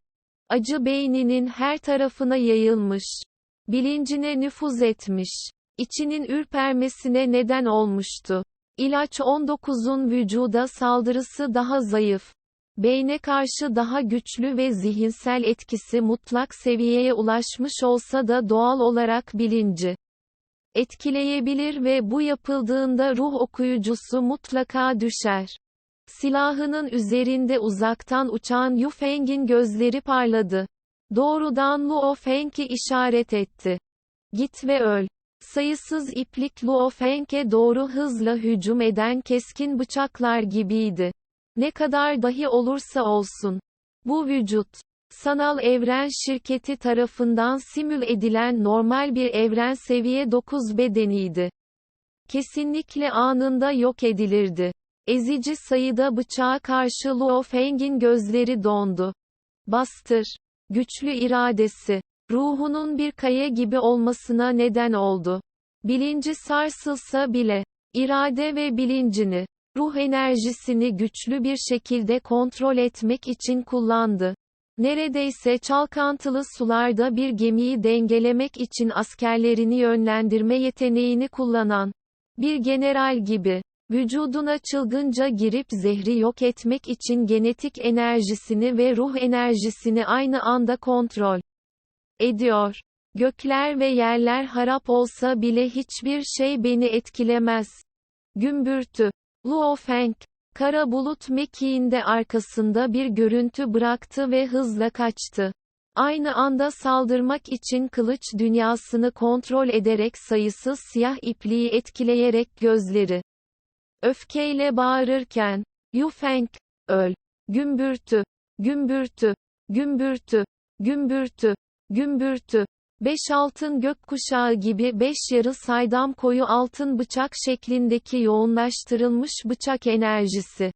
Acı beyninin her tarafına yayılmış. Bilincine nüfuz etmiş. İçinin ürpermesine neden olmuştu. İlaç 19'un vücuda saldırısı daha zayıf. Beyne karşı daha güçlü ve zihinsel etkisi mutlak seviyeye ulaşmış olsa da doğal olarak bilinci etkileyebilir ve bu yapıldığında ruh okuyucusu mutlaka düşer. Silahının üzerinde uzaktan uçan Yu Feng'in gözleri parladı. Doğrudan Luo Feng'i işaret etti. Git ve öl. Sayısız iplik Luo Feng'e doğru hızla hücum eden keskin bıçaklar gibiydi. Ne kadar dahi olursa olsun. Bu vücut, sanal evren şirketi tarafından simül edilen normal bir evren seviye 9 bedeniydi. Kesinlikle anında yok edilirdi. Ezici sayıda bıçağa karşı Luo Feng'in gözleri dondu. Bastır. Güçlü iradesi, ruhunun bir kaya gibi olmasına neden oldu. Bilinci sarsılsa bile, irade ve bilincini, ruh enerjisini güçlü bir şekilde kontrol etmek için kullandı. Neredeyse çalkantılı sularda bir gemiyi dengelemek için askerlerini yönlendirme yeteneğini kullanan bir general gibi. Vücuduna çılgınca girip zehri yok etmek için genetik enerjisini ve ruh enerjisini aynı anda kontrol ediyor. Gökler ve yerler harap olsa bile hiçbir şey beni etkilemez. Gümbürtü. Luo Feng. Kara bulut mekiğinde arkasında bir görüntü bıraktı ve hızla kaçtı. Aynı anda saldırmak için kılıç dünyasını kontrol ederek sayısız siyah ipliği etkileyerek gözleri öfkeyle bağırırken, Yu Feng, öl! Gümbürtü, gümbürtü, gümbürtü, gümbürtü, gümbürtü. 5 altın gökkuşağı gibi 5 yarı saydam koyu altın bıçak şeklindeki yoğunlaştırılmış bıçak enerjisi.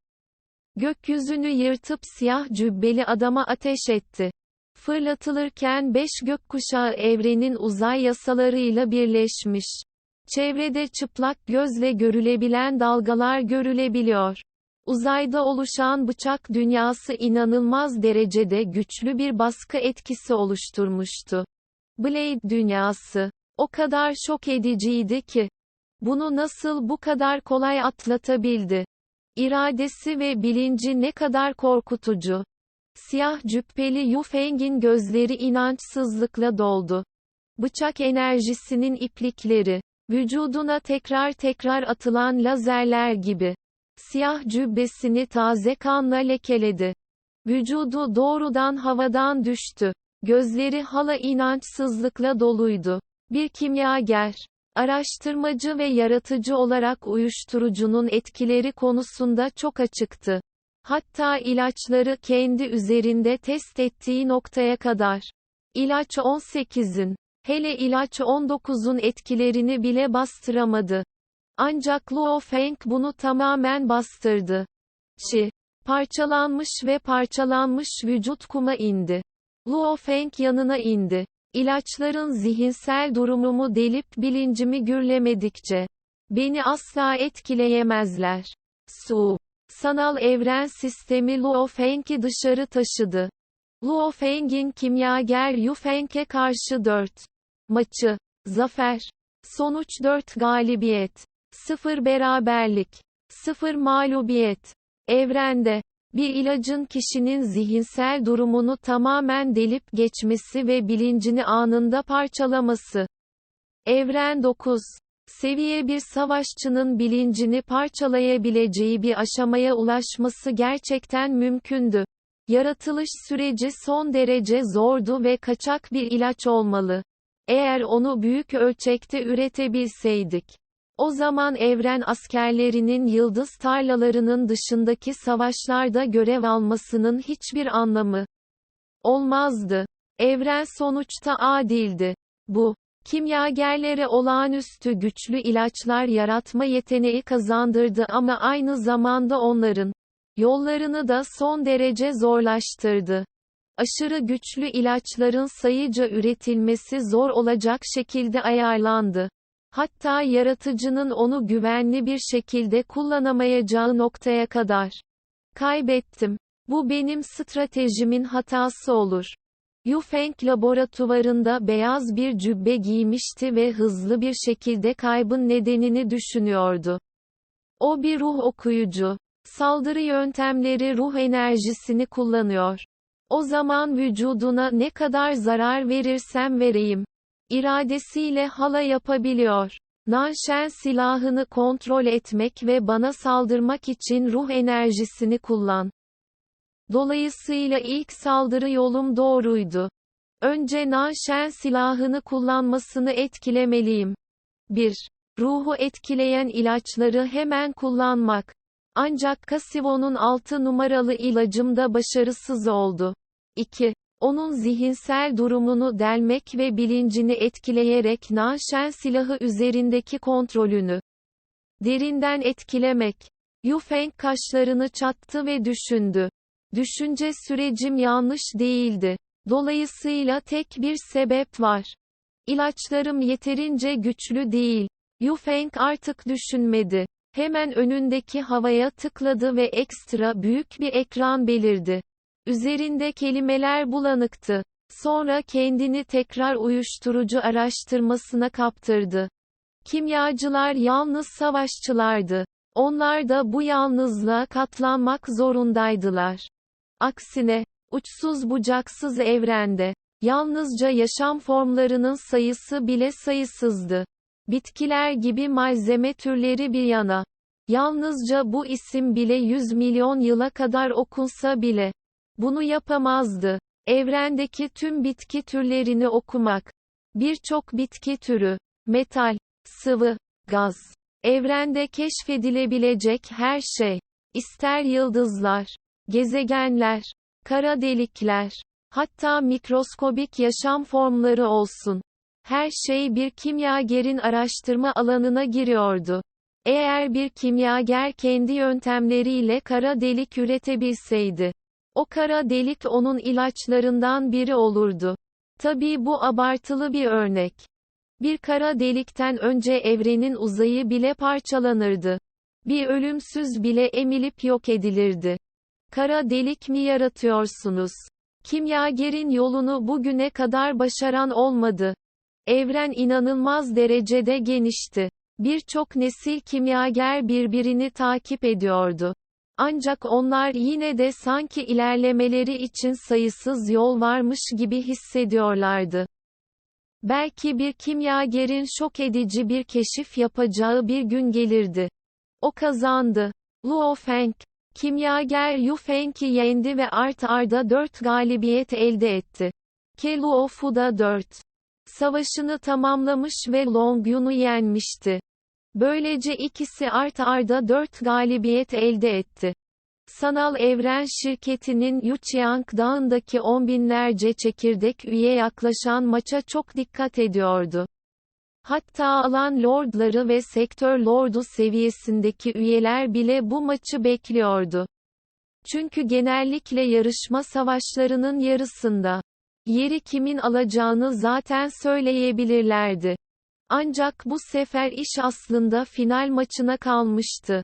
Gökyüzünü yırtıp siyah cübbeli adama ateş etti. Fırlatılırken 5 gökkuşağı evrenin uzay yasalarıyla birleşmiş. Çevrede çıplak gözle görülebilen dalgalar görülebiliyor. Uzayda oluşan bıçak dünyası inanılmaz derecede güçlü bir baskı etkisi oluşturmuştu. Blade dünyası o kadar şok ediciydi ki, bunu nasıl bu kadar kolay atlatabildi? İradesi ve bilinci ne kadar korkutucu. Siyah cübbeli Yu Feng'in gözleri inançsızlıkla doldu. Bıçak enerjisinin iplikleri, vücuduna tekrar tekrar atılan lazerler gibi. Siyah cübbesini taze kanla lekeledi. Vücudu doğrudan havadan düştü. Gözleri hala inançsızlıkla doluydu. Bir kimyager, araştırmacı ve yaratıcı olarak uyuşturucunun etkileri konusunda çok açıktı. Hatta ilaçları kendi üzerinde test ettiği noktaya kadar. İlaç 18'in, hele ilaç 19'un etkilerini bile bastıramadı. Ancak Luo Feng bunu tamamen bastırdı. Parçalanmış ve parçalanmış vücut kuma indi. Luo Feng yanına indi. İlaçların zihinsel durumumu delip bilincimi gürlemedikçe beni asla etkileyemezler. Sanal evren sistemi Luo Feng'i dışarı taşıdı. Luo Feng'in kimyager Yu Feng'e karşı 4 maçı, zafer, sonuç 4 galibiyet, 0 beraberlik, 0 mağlubiyet. Evrende, bir ilacın kişinin zihinsel durumunu tamamen delip geçmesi ve bilincini anında parçalaması. Evren 9. Seviye bir savaşçının bilincini parçalayabileceği bir aşamaya ulaşması gerçekten mümkündü. Yaratılış süreci son derece zordu ve kaçak bir ilaç olmalı. Eğer onu büyük ölçekte üretebilseydik, o zaman evren askerlerinin yıldız tarlalarının dışındaki savaşlarda görev almasının hiçbir anlamı olmazdı. Evren sonuçta adildi. Bu, kimyagerlere olağanüstü güçlü ilaçlar yaratma yeteneği kazandırdı ama aynı zamanda onların yollarını da son derece zorlaştırdı. Aşırı güçlü ilaçların sayıca üretilmesi zor olacak şekilde ayarlandı. Hatta yaratıcının onu güvenli bir şekilde kullanamayacağı noktaya kadar. Kaybettim. Bu benim stratejimin hatası olur. Yu Feng laboratuvarında beyaz bir cübbe giymişti ve hızlı bir şekilde kaybın nedenini düşünüyordu. O bir ruh okuyucu. Saldırı yöntemleri ruh enerjisini kullanıyor. O zaman vücuduna ne kadar zarar verirsem vereyim, İradesiyle hala yapabiliyor. Nanshen silahını kontrol etmek ve bana saldırmak için ruh enerjisini kullan. Dolayısıyla ilk saldırı yolum doğruydu. Önce Nanshen silahını kullanmasını etkilemeliyim. 1. Ruhu etkileyen ilaçları hemen kullanmak. Ancak Kasivo'nun 6 numaralı ilacımda başarısız oldu. 2. Onun zihinsel durumunu delmek ve bilincini etkileyerek Nanshen silahı üzerindeki kontrolünü derinden etkilemek. Yu Feng kaşlarını çattı ve düşündü. Düşünce sürecim yanlış değildi. Dolayısıyla tek bir sebep var. İlaçlarım yeterince güçlü değil. Yu Feng artık düşünmedi. Hemen önündeki havaya tıkladı ve ekstra büyük bir ekran belirdi. Üzerinde kelimeler bulanıktı. Sonra kendini tekrar uyuşturucu araştırmasına kaptırdı. Kimyacılar yalnız savaşçılardı. Onlar da bu yalnızlığa katlanmak zorundaydılar. Aksine, uçsuz bucaksız evrende, yalnızca yaşam formlarının sayısı bile sayısızdı. Bitkiler gibi malzeme türleri bir yana, yalnızca bu isim bile 100 milyon yıla kadar okunsa bile, bunu yapamazdı. Evrendeki tüm bitki türlerini okumak, birçok bitki türü, metal, sıvı, gaz, evrende keşfedilebilecek her şey, ister yıldızlar, gezegenler, kara delikler, hatta mikroskobik yaşam formları olsun. Her şey bir kimyagerin araştırma alanına giriyordu. Eğer bir kimyager kendi yöntemleriyle kara delik üretebilseydi, o kara delik onun ilaçlarından biri olurdu. Tabii bu abartılı bir örnek. Bir kara delikten önce evrenin uzayı bile parçalanırdı. Bir ölümsüz bile emilip yok edilirdi. Kara delik mi yaratıyorsunuz? Kimyagerin yolunu bugüne kadar başaran olmadı. Evren inanılmaz derecede genişti. Birçok nesil kimyager birbirini takip ediyordu. Ancak onlar yine de sanki ilerlemeleri için sayısız yol varmış gibi hissediyorlardı. Belki bir kimyagerin şok edici bir keşif yapacağı bir gün gelirdi. O kazandı. Luo Feng, kimyager Yu Feng'i yendi ve art arda 4 galibiyet elde etti. Ke Luofu da 4 savaşını tamamlamış ve Long Yun'u yenmişti. Böylece ikisi art arda 4 galibiyet elde etti. Sanal Evren şirketinin Yuchiang Dağı'ndaki on binlerce çekirdek üye yaklaşan maça çok dikkat ediyordu. Hatta alan lordları ve sektör lordu seviyesindeki üyeler bile bu maçı bekliyordu. Çünkü genellikle yarışma savaşlarının yarısında, yeri kimin alacağını zaten söyleyebilirlerdi. Ancak bu sefer iş aslında final maçına kalmıştı.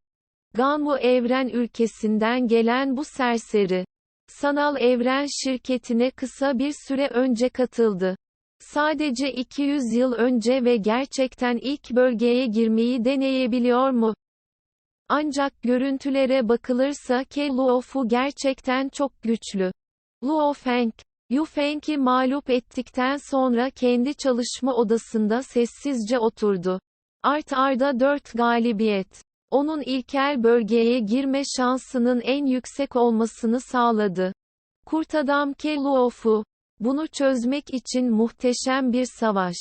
Ganwu Evren ülkesinden gelen bu serseri, Sanal Evren şirketine kısa bir süre önce katıldı. Sadece 200 yıl önce ve gerçekten ilk bölgeye girmeyi deneyebiliyor mu? Ancak görüntülere bakılırsa Ke Luofu gerçekten çok güçlü. Luo Feng, Yu Feng'i mağlup ettikten sonra kendi çalışma odasında sessizce oturdu. Art arda 4 galibiyet, onun ilkel bölgeye girme şansının en yüksek olmasını sağladı. Kurt adam Ke Luofu, bunu çözmek için muhteşem bir savaş.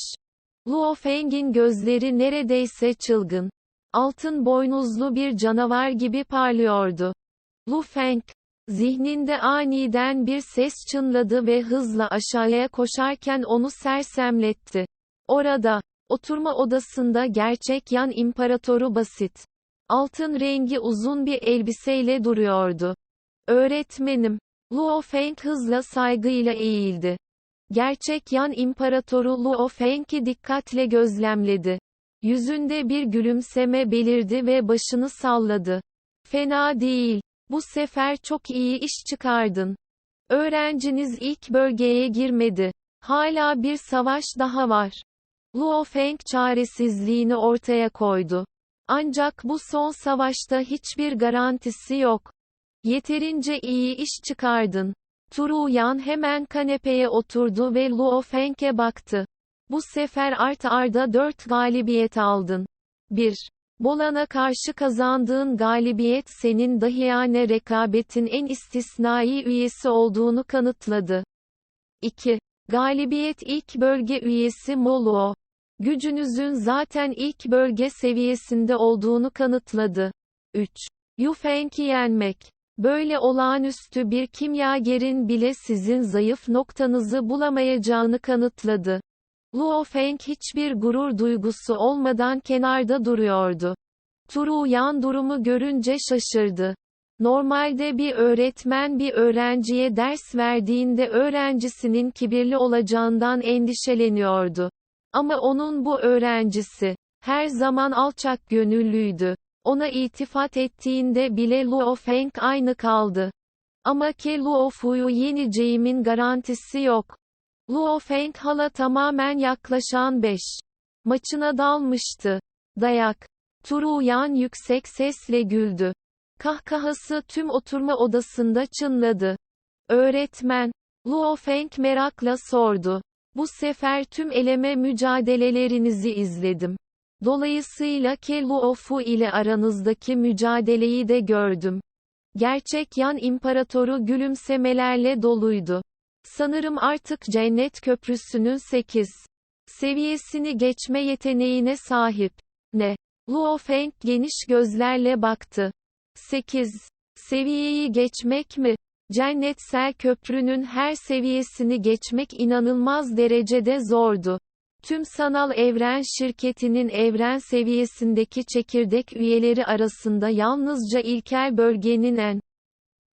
Luo Feng'in gözleri neredeyse çılgın, altın boynuzlu bir canavar gibi parlıyordu. Lu Feng, zihninde aniden bir ses çınladı ve hızla aşağıya koşarken onu sersemletti. Orada, oturma odasında gerçek Yan İmparatoru basit, altın rengi uzun bir elbiseyle duruyordu. Öğretmenim, Luo Feng hızla saygıyla eğildi. Gerçek Yan İmparatoru Luo Feng'i dikkatle gözlemledi. Yüzünde bir gülümseme belirdi ve başını salladı. Fena değil. Bu sefer çok iyi iş çıkardın. Öğrenciniz ilk bölgeye girmedi. Hala bir savaş daha var. Luo Feng çaresizliğini ortaya koydu. Ancak bu son savaşta hiçbir garantisi yok. Yeterince iyi iş çıkardın. Turu Yan hemen kanepeye oturdu ve Luo Feng'e baktı. Bu sefer art arda 4 galibiyet aldın. 1. Bolan'a karşı kazandığın galibiyet senin dahiyane rekabetin en istisnai üyesi olduğunu kanıtladı. 2. Galibiyet ilk bölge üyesi Moluo. Gücünüzün zaten ilk bölge seviyesinde olduğunu kanıtladı. 3. Yu Feng'i yenmek. Böyle olağanüstü bir kimyagerin bile sizin zayıf noktanızı bulamayacağını kanıtladı. Luo Feng hiçbir gurur duygusu olmadan kenarda duruyordu. Turu Yan durumu görünce şaşırdı. Normalde bir öğretmen bir öğrenciye ders verdiğinde öğrencisinin kibirli olacağından endişeleniyordu. Ama onun bu öğrencisi, her zaman alçak gönüllüydü. Ona iltifat ettiğinde bile Luo Feng aynı kaldı. Ama Ke Luofu'yu yeneceğimin garantisi yok. Luo Feng hala tamamen yaklaşan 5 maçına dalmıştı. Dayak. Turuyan yüksek sesle güldü. Kahkahası tüm oturma odasında çınladı. Öğretmen, Luo Feng merakla sordu. Bu sefer tüm eleme mücadelelerinizi izledim. Dolayısıyla Ke Luofu ile aranızdaki mücadeleyi de gördüm. Gerçek Yan İmparatoru gülümsemelerle doluydu. Sanırım artık Cennet Köprüsü'nün 8 seviyesini geçme yeteneğine sahip. Ne? Luo Feng geniş gözlerle baktı. 8 seviyeyi geçmek mi? Cennetsel Köprü'nün her seviyesini geçmek inanılmaz derecede zordu. Tüm sanal evren şirketinin evren seviyesindeki çekirdek üyeleri arasında yalnızca ilkel bölgenin en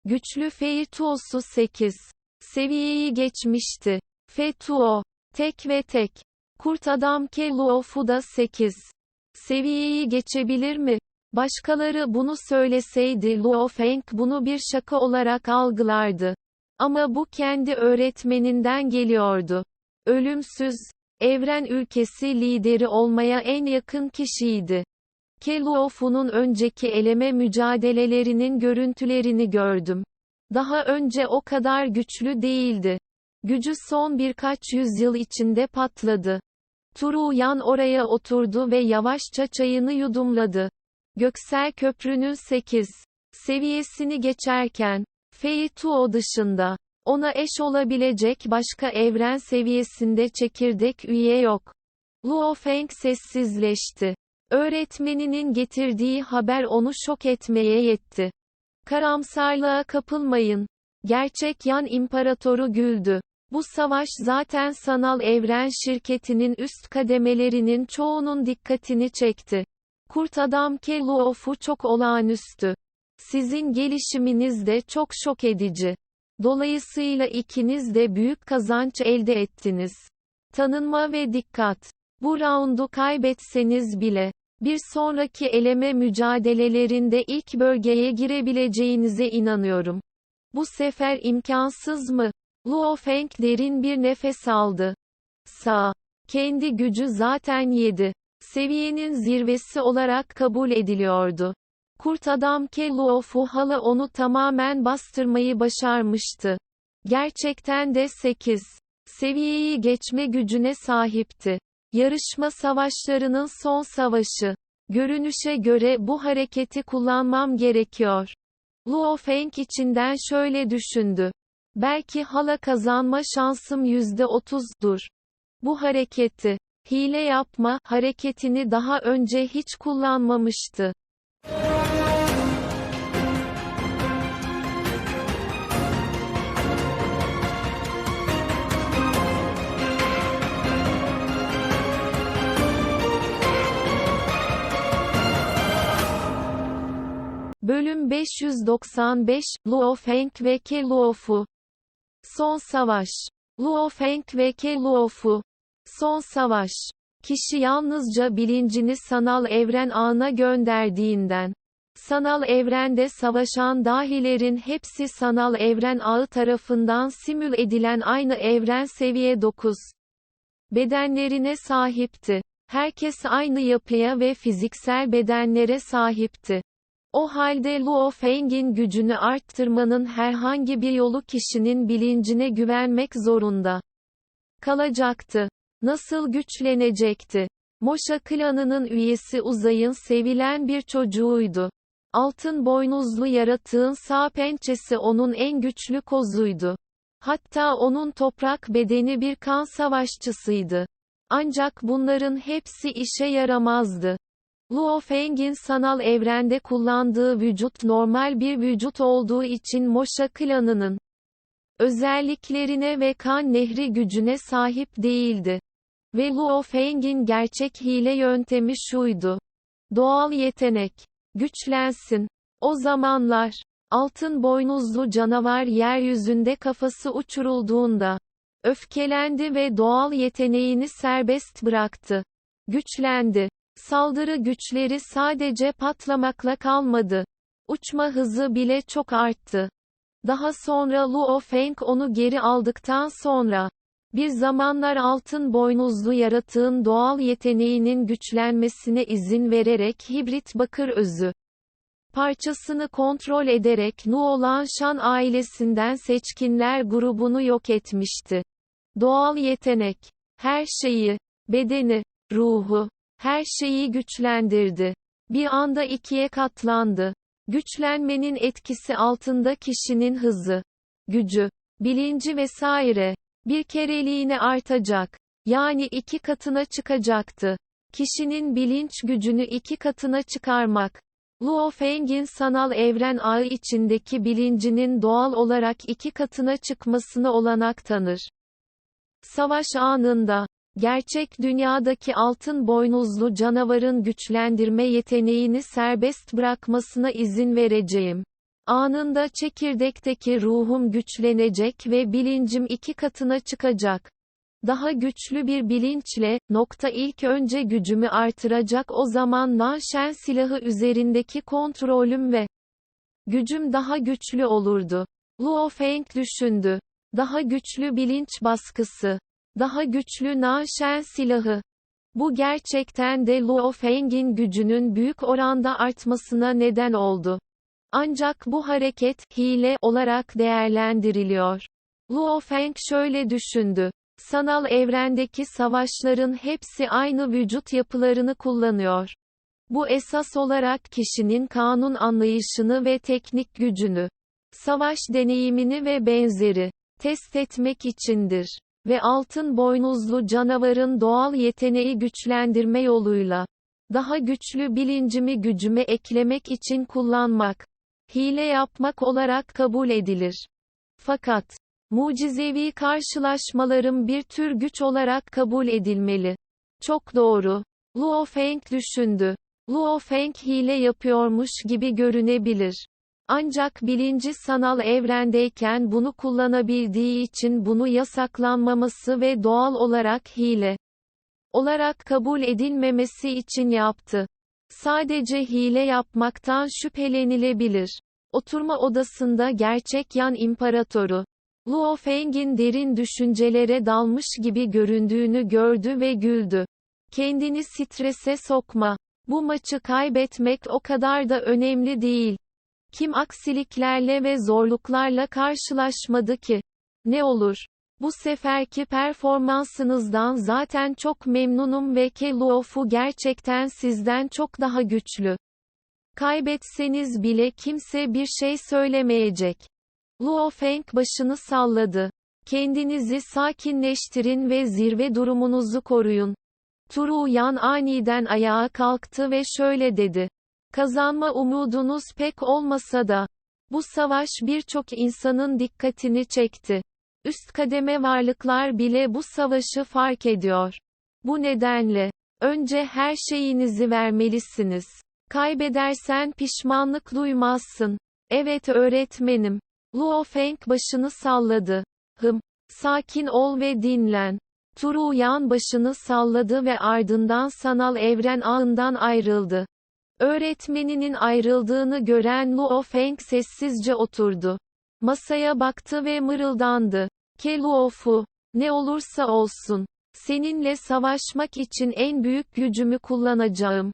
güçlü Feituo'su 8 seviyeyi geçmişti. Feituo, tek ve tek. Kurt adam Ke Luofu da 8 seviyeyi geçebilir mi? Başkaları bunu söyleseydi Luo Feng bunu bir şaka olarak algılardı. Ama bu kendi öğretmeninden geliyordu. Ölümsüz, evren ülkesi lideri olmaya en yakın kişiydi. Ke Luofu'nun önceki eleme mücadelelerinin görüntülerini gördüm. Daha önce o kadar güçlü değildi. Gücü son birkaç yüzyıl içinde patladı. Turuyan oraya oturdu ve yavaşça çayını yudumladı. Göksel Köprü'nün 8 seviyesini geçerken, Feituo dışında, ona eş olabilecek başka evren seviyesinde çekirdek üye yok. Luo Feng sessizleşti. Öğretmeninin getirdiği haber onu şok etmeye yetti. Karamsarlığa kapılmayın. Gerçek Yan İmparatoru güldü. Bu savaş zaten sanal evren şirketinin üst kademelerinin çoğunun dikkatini çekti. Kurt adam Ke Luofu çok olağanüstü. Sizin gelişiminiz de çok şok edici. Dolayısıyla ikiniz de büyük kazanç elde ettiniz. Tanınma ve dikkat. Bu raundu kaybetseniz bile, bir sonraki eleme mücadelelerinde ilk bölgeye girebileceğinize inanıyorum. Bu sefer imkansız mı? Luo Feng derin bir nefes aldı. Kendi gücü zaten 7 seviyenin zirvesi olarak kabul ediliyordu. Kurt adam Ke Luofu hala onu tamamen bastırmayı başarmıştı. Gerçekten de 8 seviyeyi geçme gücüne sahipti. Yarışma savaşlarının son savaşı. Görünüşe göre bu hareketi kullanmam gerekiyor. Luo Feng içinden şöyle düşündü. Belki hala kazanma şansım %30'dur. Bu hareketi, hile yapma hareketini daha önce hiç kullanmamıştı. Bölüm 595, Luo Feng ve Ke Luofu. Son savaş. Luo Feng ve Ke Luofu. Son savaş. Kişi yalnızca bilincini sanal evren ağına gönderdiğinden. Sanal evrende savaşan dahilerin hepsi sanal evren ağı tarafından simül edilen aynı evren seviye 9 bedenlerine sahipti. Herkes aynı yapıya ve fiziksel bedenlere sahipti. O halde Luo Feng'in gücünü arttırmanın herhangi bir yolu kişinin bilincine güvenmek zorunda kalacaktı. Nasıl güçlenecekti? Moşa klanının üyesi Uzay'ın sevilen bir çocuğuydu. Altın boynuzlu yaratığın sağ pençesi onun en güçlü kozuydu. Hatta onun toprak bedeni bir kan savaşçısıydı. Ancak bunların hepsi işe yaramazdı. Luo Feng'in sanal evrende kullandığı vücut normal bir vücut olduğu için Moşa klanının özelliklerine ve kan nehri gücüne sahip değildi. Ve Luo Feng'in gerçek hile yöntemi şuydu. Doğal yetenek. Güçlensin. O zamanlar, altın boynuzlu canavar yeryüzünde kafası uçurulduğunda, öfkelendi ve doğal yeteneğini serbest bıraktı. Güçlendi. Saldırı güçleri sadece patlamakla kalmadı. Uçma hızı bile çok arttı. Daha sonra Luo Feng onu geri aldıktan sonra, Bir zamanlar altın boynuzlu yaratığın doğal yeteneğinin güçlenmesine izin vererek hibrit bakır özü parçasını kontrol ederek Nuolan Shan ailesinden seçkinler grubunu yok etmişti. Doğal yetenek, her şeyi, bedeni, ruhu, her şeyi güçlendirdi. Bir anda ikiye katlandı. Güçlenmenin etkisi altında kişinin hızı, gücü, bilinci vesaire, bir kereliğine artacak. Yani 2 katına çıkacaktı. Kişinin bilinç gücünü 2 katına çıkarmak. Luo Feng'in sanal evren ağı içindeki bilincinin doğal olarak 2 katına çıkmasına olanak tanır. Savaş anında, gerçek dünyadaki altın boynuzlu canavarın güçlendirme yeteneğini serbest bırakmasına izin vereceğim. Anında çekirdekteki ruhum güçlenecek ve bilincim 2 katına çıkacak. Daha güçlü bir bilinçle, ilk önce gücümü artıracak, o zaman Nanshen silahı üzerindeki kontrolüm ve gücüm daha güçlü olurdu. Luo Feng düşündü. Daha güçlü bilinç baskısı. Daha güçlü Nanshen silahı. Bu gerçekten de Luo Feng'in gücünün büyük oranda artmasına neden oldu. Ancak bu hareket, hile olarak değerlendiriliyor. Luo Feng şöyle düşündü. Sanal evrendeki savaşların hepsi aynı vücut yapılarını kullanıyor. Bu esas olarak kişinin kanun anlayışını ve teknik gücünü, savaş deneyimini ve benzeri test etmek içindir. Ve altın boynuzlu canavarın doğal yeteneği güçlendirme yoluyla daha güçlü bilincimi gücüme eklemek için kullanmak, hile yapmak olarak kabul edilir. Fakat mucizevi karşılaşmalarım bir tür güç olarak kabul edilmeli. Çok doğru. Luo Feng düşündü. Luo Feng hile yapıyormuş gibi görünebilir. Ancak bilinci sanal evrendeyken bunu kullanabildiği için bunu yasaklanmaması ve doğal olarak hile olarak kabul edilmemesi için yaptı. Sadece hile yapmaktan şüphelenilebilir. Oturma odasında gerçek Yan İmparatoru, Luo Feng'in derin düşüncelere dalmış gibi göründüğünü gördü ve güldü. Kendini strese sokma. Bu maçı kaybetmek o kadar da önemli değil. Kim aksiliklerle ve zorluklarla karşılaşmadı ki? Ne olur? Bu seferki performansınızdan zaten çok memnunum ve Luofu gerçekten sizden çok daha güçlü. Kaybetseniz bile kimse bir şey söylemeyecek. Luo Feng başını salladı. Kendinizi sakinleştirin ve zirve durumunuzu koruyun. Turu Yan aniden ayağa kalktı ve şöyle dedi. Kazanma umudunuz pek olmasa da, bu savaş birçok insanın dikkatini çekti. Üst kademe varlıklar bile bu savaşı fark ediyor. Bu nedenle, önce her şeyinizi vermelisiniz. Kaybedersen pişmanlık duymazsın. Evet öğretmenim. Luo Feng başını salladı. Sakin ol ve dinlen. Turu Yan başını salladı ve ardından sanal evren ağından ayrıldı. Öğretmeninin ayrıldığını gören Luo Feng sessizce oturdu. Masaya baktı ve mırıldandı. Luofu, ne olursa olsun, seninle savaşmak için en büyük gücümü kullanacağım.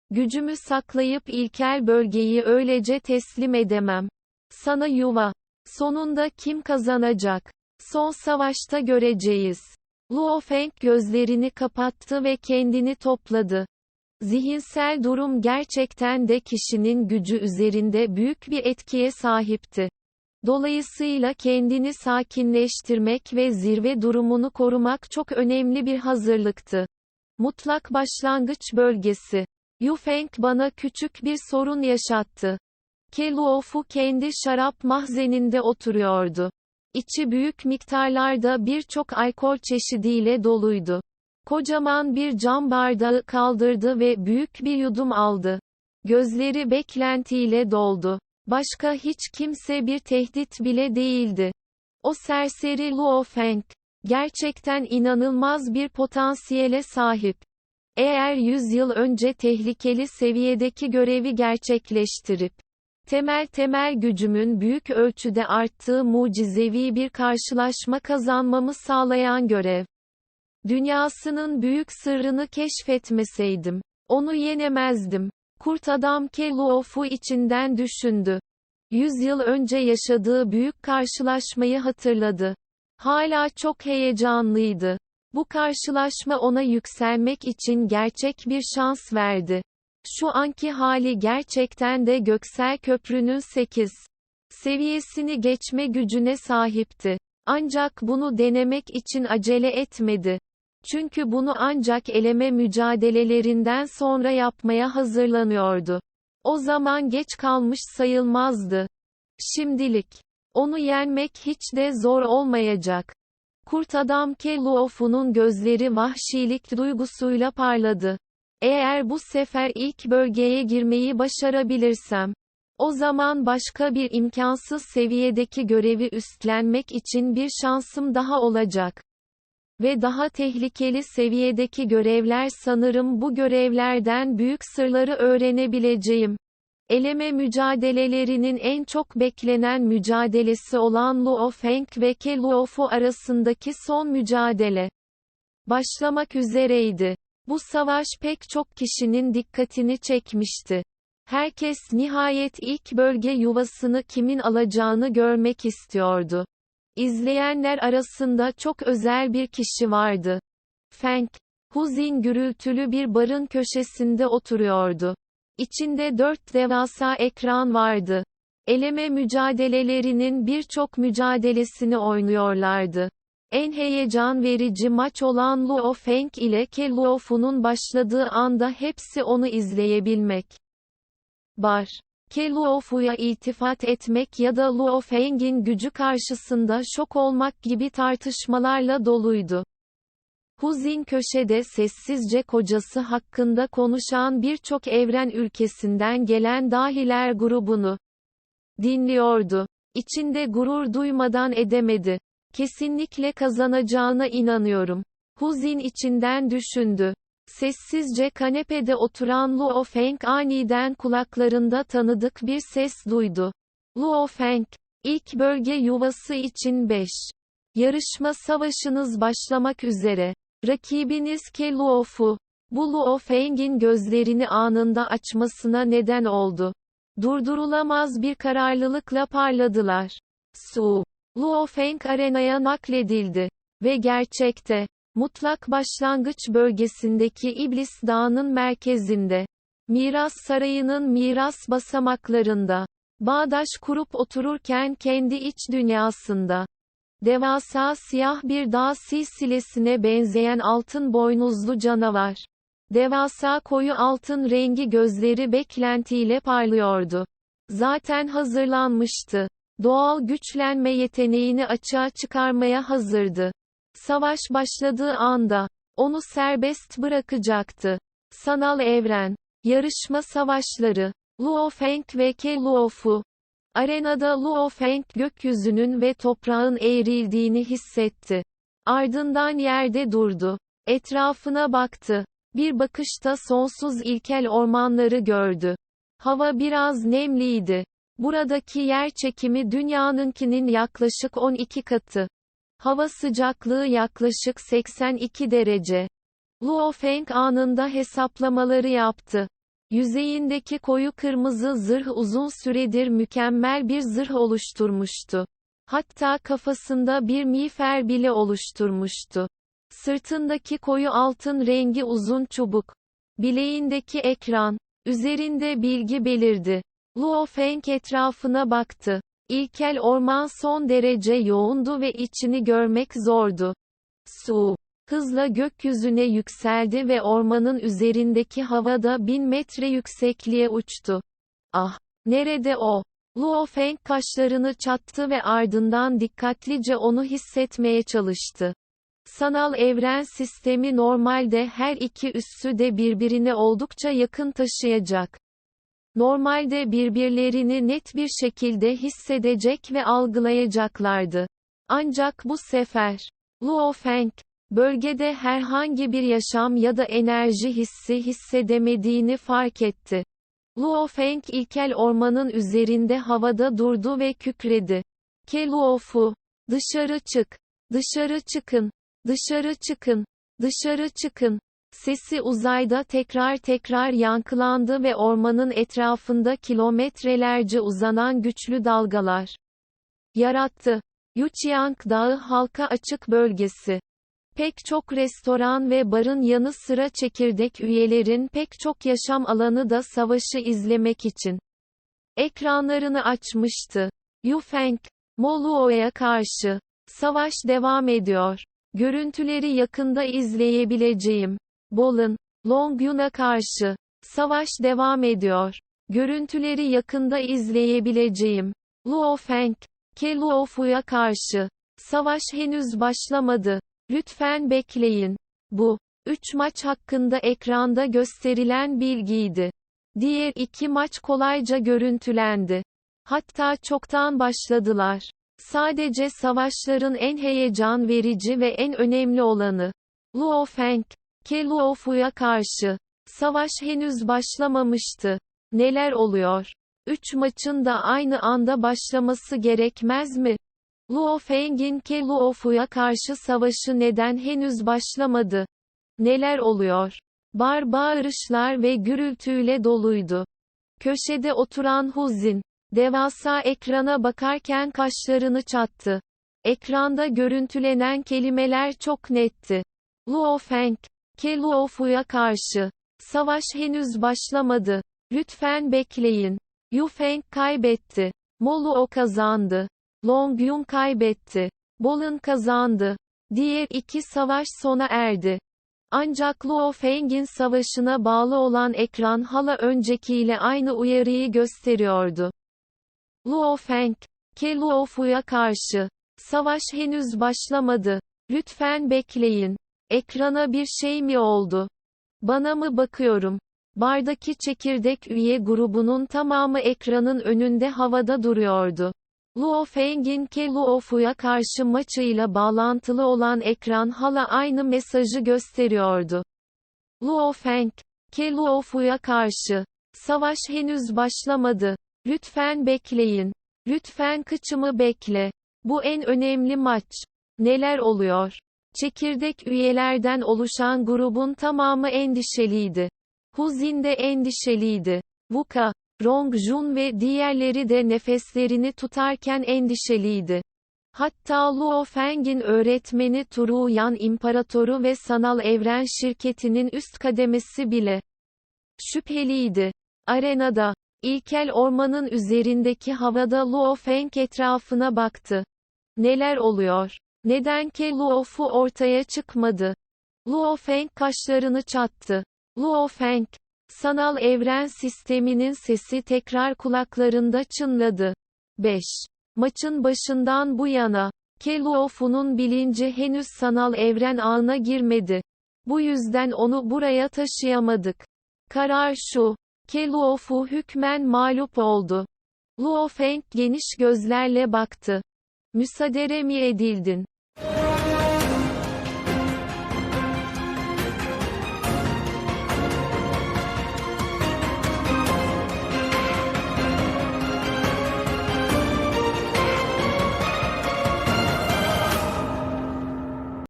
Gücümü saklayıp ilkel bölgeyi öylece teslim edemem. Sana yuva. Sonunda kim kazanacak? Son savaşta göreceğiz. Luo Feng gözlerini kapattı ve kendini topladı. Zihinsel durum gerçekten de kişinin gücü üzerinde büyük bir etkiye sahipti. Dolayısıyla kendini sakinleştirmek ve zirve durumunu korumak çok önemli bir hazırlıktı. Mutlak başlangıç bölgesi. Yu Feng bana küçük bir sorun yaşattı. Luofu kendi şarap mahzeninde oturuyordu. İçi büyük miktarlarda birçok alkol çeşidiyle doluydu. Kocaman bir cam bardağı kaldırdı ve büyük bir yudum aldı. Gözleri beklentiyle doldu. Başka hiç kimse bir tehdit bile değildi. O serseri Luo Feng, gerçekten inanılmaz bir potansiyele sahip. Eğer 100 yıl önce tehlikeli seviyedeki görevi gerçekleştirip Temel gücümün büyük ölçüde arttığı mucizevi bir karşılaşma kazanmamı sağlayan görev. Dünyasının büyük sırrını keşfetmeseydim, onu yenemezdim. Kurt adam Ke-Luofu içinden düşündü. 100 yıl önce yaşadığı büyük karşılaşmayı hatırladı. Hala çok heyecanlıydı. Bu karşılaşma ona yükselmek için gerçek bir şans verdi. Şu anki hali gerçekten de Göksel Köprü'nün 8 seviyesini geçme gücüne sahipti. Ancak bunu denemek için acele etmedi. Çünkü bunu ancak eleme mücadelelerinden sonra yapmaya hazırlanıyordu. O zaman geç kalmış sayılmazdı. Şimdilik, onu yenmek hiç de zor olmayacak. Kurt adam Ke-Luofu'nun gözleri vahşilik duygusuyla parladı. Eğer bu sefer ilk bölgeye girmeyi başarabilirsem, o zaman başka bir imkansız seviyedeki görevi üstlenmek için bir şansım daha olacak. Ve daha tehlikeli seviyedeki görevler sanırım bu görevlerden büyük sırları öğrenebileceğim. Eleme mücadelelerinin en çok beklenen mücadelesi olan Luo Feng ve Ke-Luofu arasındaki son mücadele başlamak üzereydi. Bu savaş pek çok kişinin dikkatini çekmişti. Herkes nihayet ilk bölge yuvasını kimin alacağını görmek istiyordu. İzleyenler arasında çok özel bir kişi vardı. Feng, Huzin gürültülü bir barın köşesinde oturuyordu. İçinde 4 devasa ekran vardı. Eleme mücadelelerinin birçok mücadelesini oynuyorlardı. En heyecan verici maç olan Luo Feng ile Ke-Luofu'nun başladığı anda hepsi onu izleyebilmek. Ke-Luofu'ya iltifat etmek ya da Luo Feng'in gücü karşısında şok olmak gibi tartışmalarla doluydu. Huzin köşede sessizce kocası hakkında konuşan birçok evren ülkesinden gelen dahiler grubunu dinliyordu. İçinde gurur duymadan edemedi. Kesinlikle kazanacağına inanıyorum. Huzin içinden düşündü. Sessizce kanepede oturan Luo Feng aniden kulaklarında tanıdık bir ses duydu. Luo Feng, ilk bölge yuvası için 5. Yarışma savaşınız başlamak üzere. Rakibiniz Ke-Luofu. Bu Luo Feng'in gözlerini anında açmasına neden oldu. Durdurulamaz bir kararlılıkla parladılar. Luo Feng arenaya nakledildi. Ve gerçekte, mutlak başlangıç bölgesindeki İblis Dağı'nın merkezinde, Miras Sarayı'nın miras basamaklarında, bağdaş kurup otururken kendi iç dünyasında, devasa siyah bir dağ silsilesine benzeyen altın boynuzlu canavar, devasa koyu altın rengi gözleri beklentiyle parlıyordu. Zaten hazırlanmıştı. Doğal güçlenme yeteneğini açığa çıkarmaya hazırdı. Savaş başladığı anda, onu serbest bırakacaktı. Sanal evren, yarışma savaşları, Luo Feng ve Ke-Luofu. Arenada Luo Feng gökyüzünün ve toprağın eğrildiğini hissetti. Ardından yerde durdu. Etrafına baktı. Bir bakışta sonsuz ilkel ormanları gördü. Hava biraz nemliydi. Buradaki yer çekimi dünyanınkinin yaklaşık 12 katı. Hava sıcaklığı yaklaşık 82 derece. Luo Feng anında hesaplamaları yaptı. Yüzeyindeki koyu kırmızı zırh uzun süredir mükemmel bir zırh oluşturmuştu. Hatta kafasında bir miğfer bile oluşturmuştu. Sırtındaki koyu altın rengi uzun çubuk. Bileğindeki ekran. Üzerinde bilgi belirdi. Luo Feng etrafına baktı. İlkel orman son derece yoğundu ve içini görmek zordu. Hızla gökyüzüne yükseldi ve ormanın üzerindeki havada 1000 metre yüksekliğe uçtu. Ah! Nerede o? Luo Feng kaşlarını çattı ve ardından dikkatlice onu hissetmeye çalıştı. Sanal evren sistemi normalde her iki üssü de birbirine oldukça yakın taşıyacak. Normalde birbirlerini net bir şekilde hissedecek ve algılayacaklardı. Ancak bu sefer, Luo Feng, bölgede herhangi bir yaşam ya da enerji hissi hissedemediğini fark etti. Luo Feng ilkel ormanın üzerinde havada durdu ve kükredi. Ke Luofu, dışarı çık, dışarı çıkın, dışarı çıkın, dışarı çıkın. Sesi uzayda tekrar tekrar yankılandı ve ormanın etrafında kilometrelerce uzanan güçlü dalgalar yarattı. Yuchiang Dağı halka açık bölgesi. Pek çok restoran ve barın yanı sıra çekirdek üyelerin pek çok yaşam alanı da savaşı izlemek için ekranlarını açmıştı. Yu Feng, Mo Luo'ya karşı savaş devam ediyor. Görüntüleri yakında izleyebileceğim. Bolin, Long Yun'a karşı savaş devam ediyor. Görüntüleri yakında izleyebileceğim. Luo Feng, Ke Luofu'ya karşı savaş henüz başlamadı. Lütfen bekleyin. Bu, 3 maç hakkında ekranda gösterilen bilgiydi. Diğer 2 maç kolayca görüntülendi. Hatta çoktan başladılar. Sadece savaşların en heyecan verici ve en önemli olanı. Luo Feng, Ke Luofu'ya karşı savaş henüz başlamamıştı. Neler oluyor? 3 maçın da aynı anda başlaması gerekmez mi? Luo Feng'in Ke Luofu'ya karşı savaşı neden henüz başlamadı? Neler oluyor? Bağırışlar ve gürültüyle doluydu. Köşede oturan Huzin, devasa ekrana bakarken kaşlarını çattı. Ekranda görüntülenen kelimeler çok netti. Luo Feng, Ke Luofu'ya karşı savaş henüz başlamadı. Lütfen bekleyin. Yu Feng kaybetti. Mo Luo kazandı. Long Yun kaybetti. Bolin kazandı. Diğer 2 savaş sona erdi. Ancak Luo Feng'in savaşına bağlı olan ekran hala öncekiyle aynı uyarıyı gösteriyordu. Luo Feng, Ke Luofu'ya karşı savaş henüz başlamadı. Lütfen bekleyin. Ekrana bir şey mi oldu? Bana mı bakıyorum? Bardaki çekirdek üye grubunun tamamı ekranın önünde havada duruyordu. Luo Feng'in Ke Luofu'ya karşı maçıyla bağlantılı olan ekran hala aynı mesajı gösteriyordu. Luo Feng, Ke Luofu'ya karşı savaş henüz başlamadı. Lütfen bekleyin. Lütfen kıçımı bekle. Bu en önemli maç. Neler oluyor? Çekirdek üyelerden oluşan grubun tamamı endişeliydi. Huzin de endişeliydi. Wuka, Rongjun ve diğerleri de nefeslerini tutarken endişeliydi. Hatta Luo Feng'in öğretmeni Turuyan İmparatoru ve Sanal Evren şirketinin üst kademesi bile şüpheliydi. Arenada, ilkel ormanın üzerindeki havada Luo Feng etrafına baktı. Neler oluyor? Neden Ke Luofu ortaya çıkmadı? Luo Feng kaşlarını çattı. Luo Feng, sanal evren sisteminin sesi tekrar kulaklarında çınladı. 5. Maçın başından bu yana, Ke Luofu'nun bilinci henüz sanal evren ağına girmedi. Bu yüzden onu buraya taşıyamadık. Karar şu, Ke Luofu hükmen mağlup oldu. Luo Feng geniş gözlerle baktı. Müsaade mi edildin?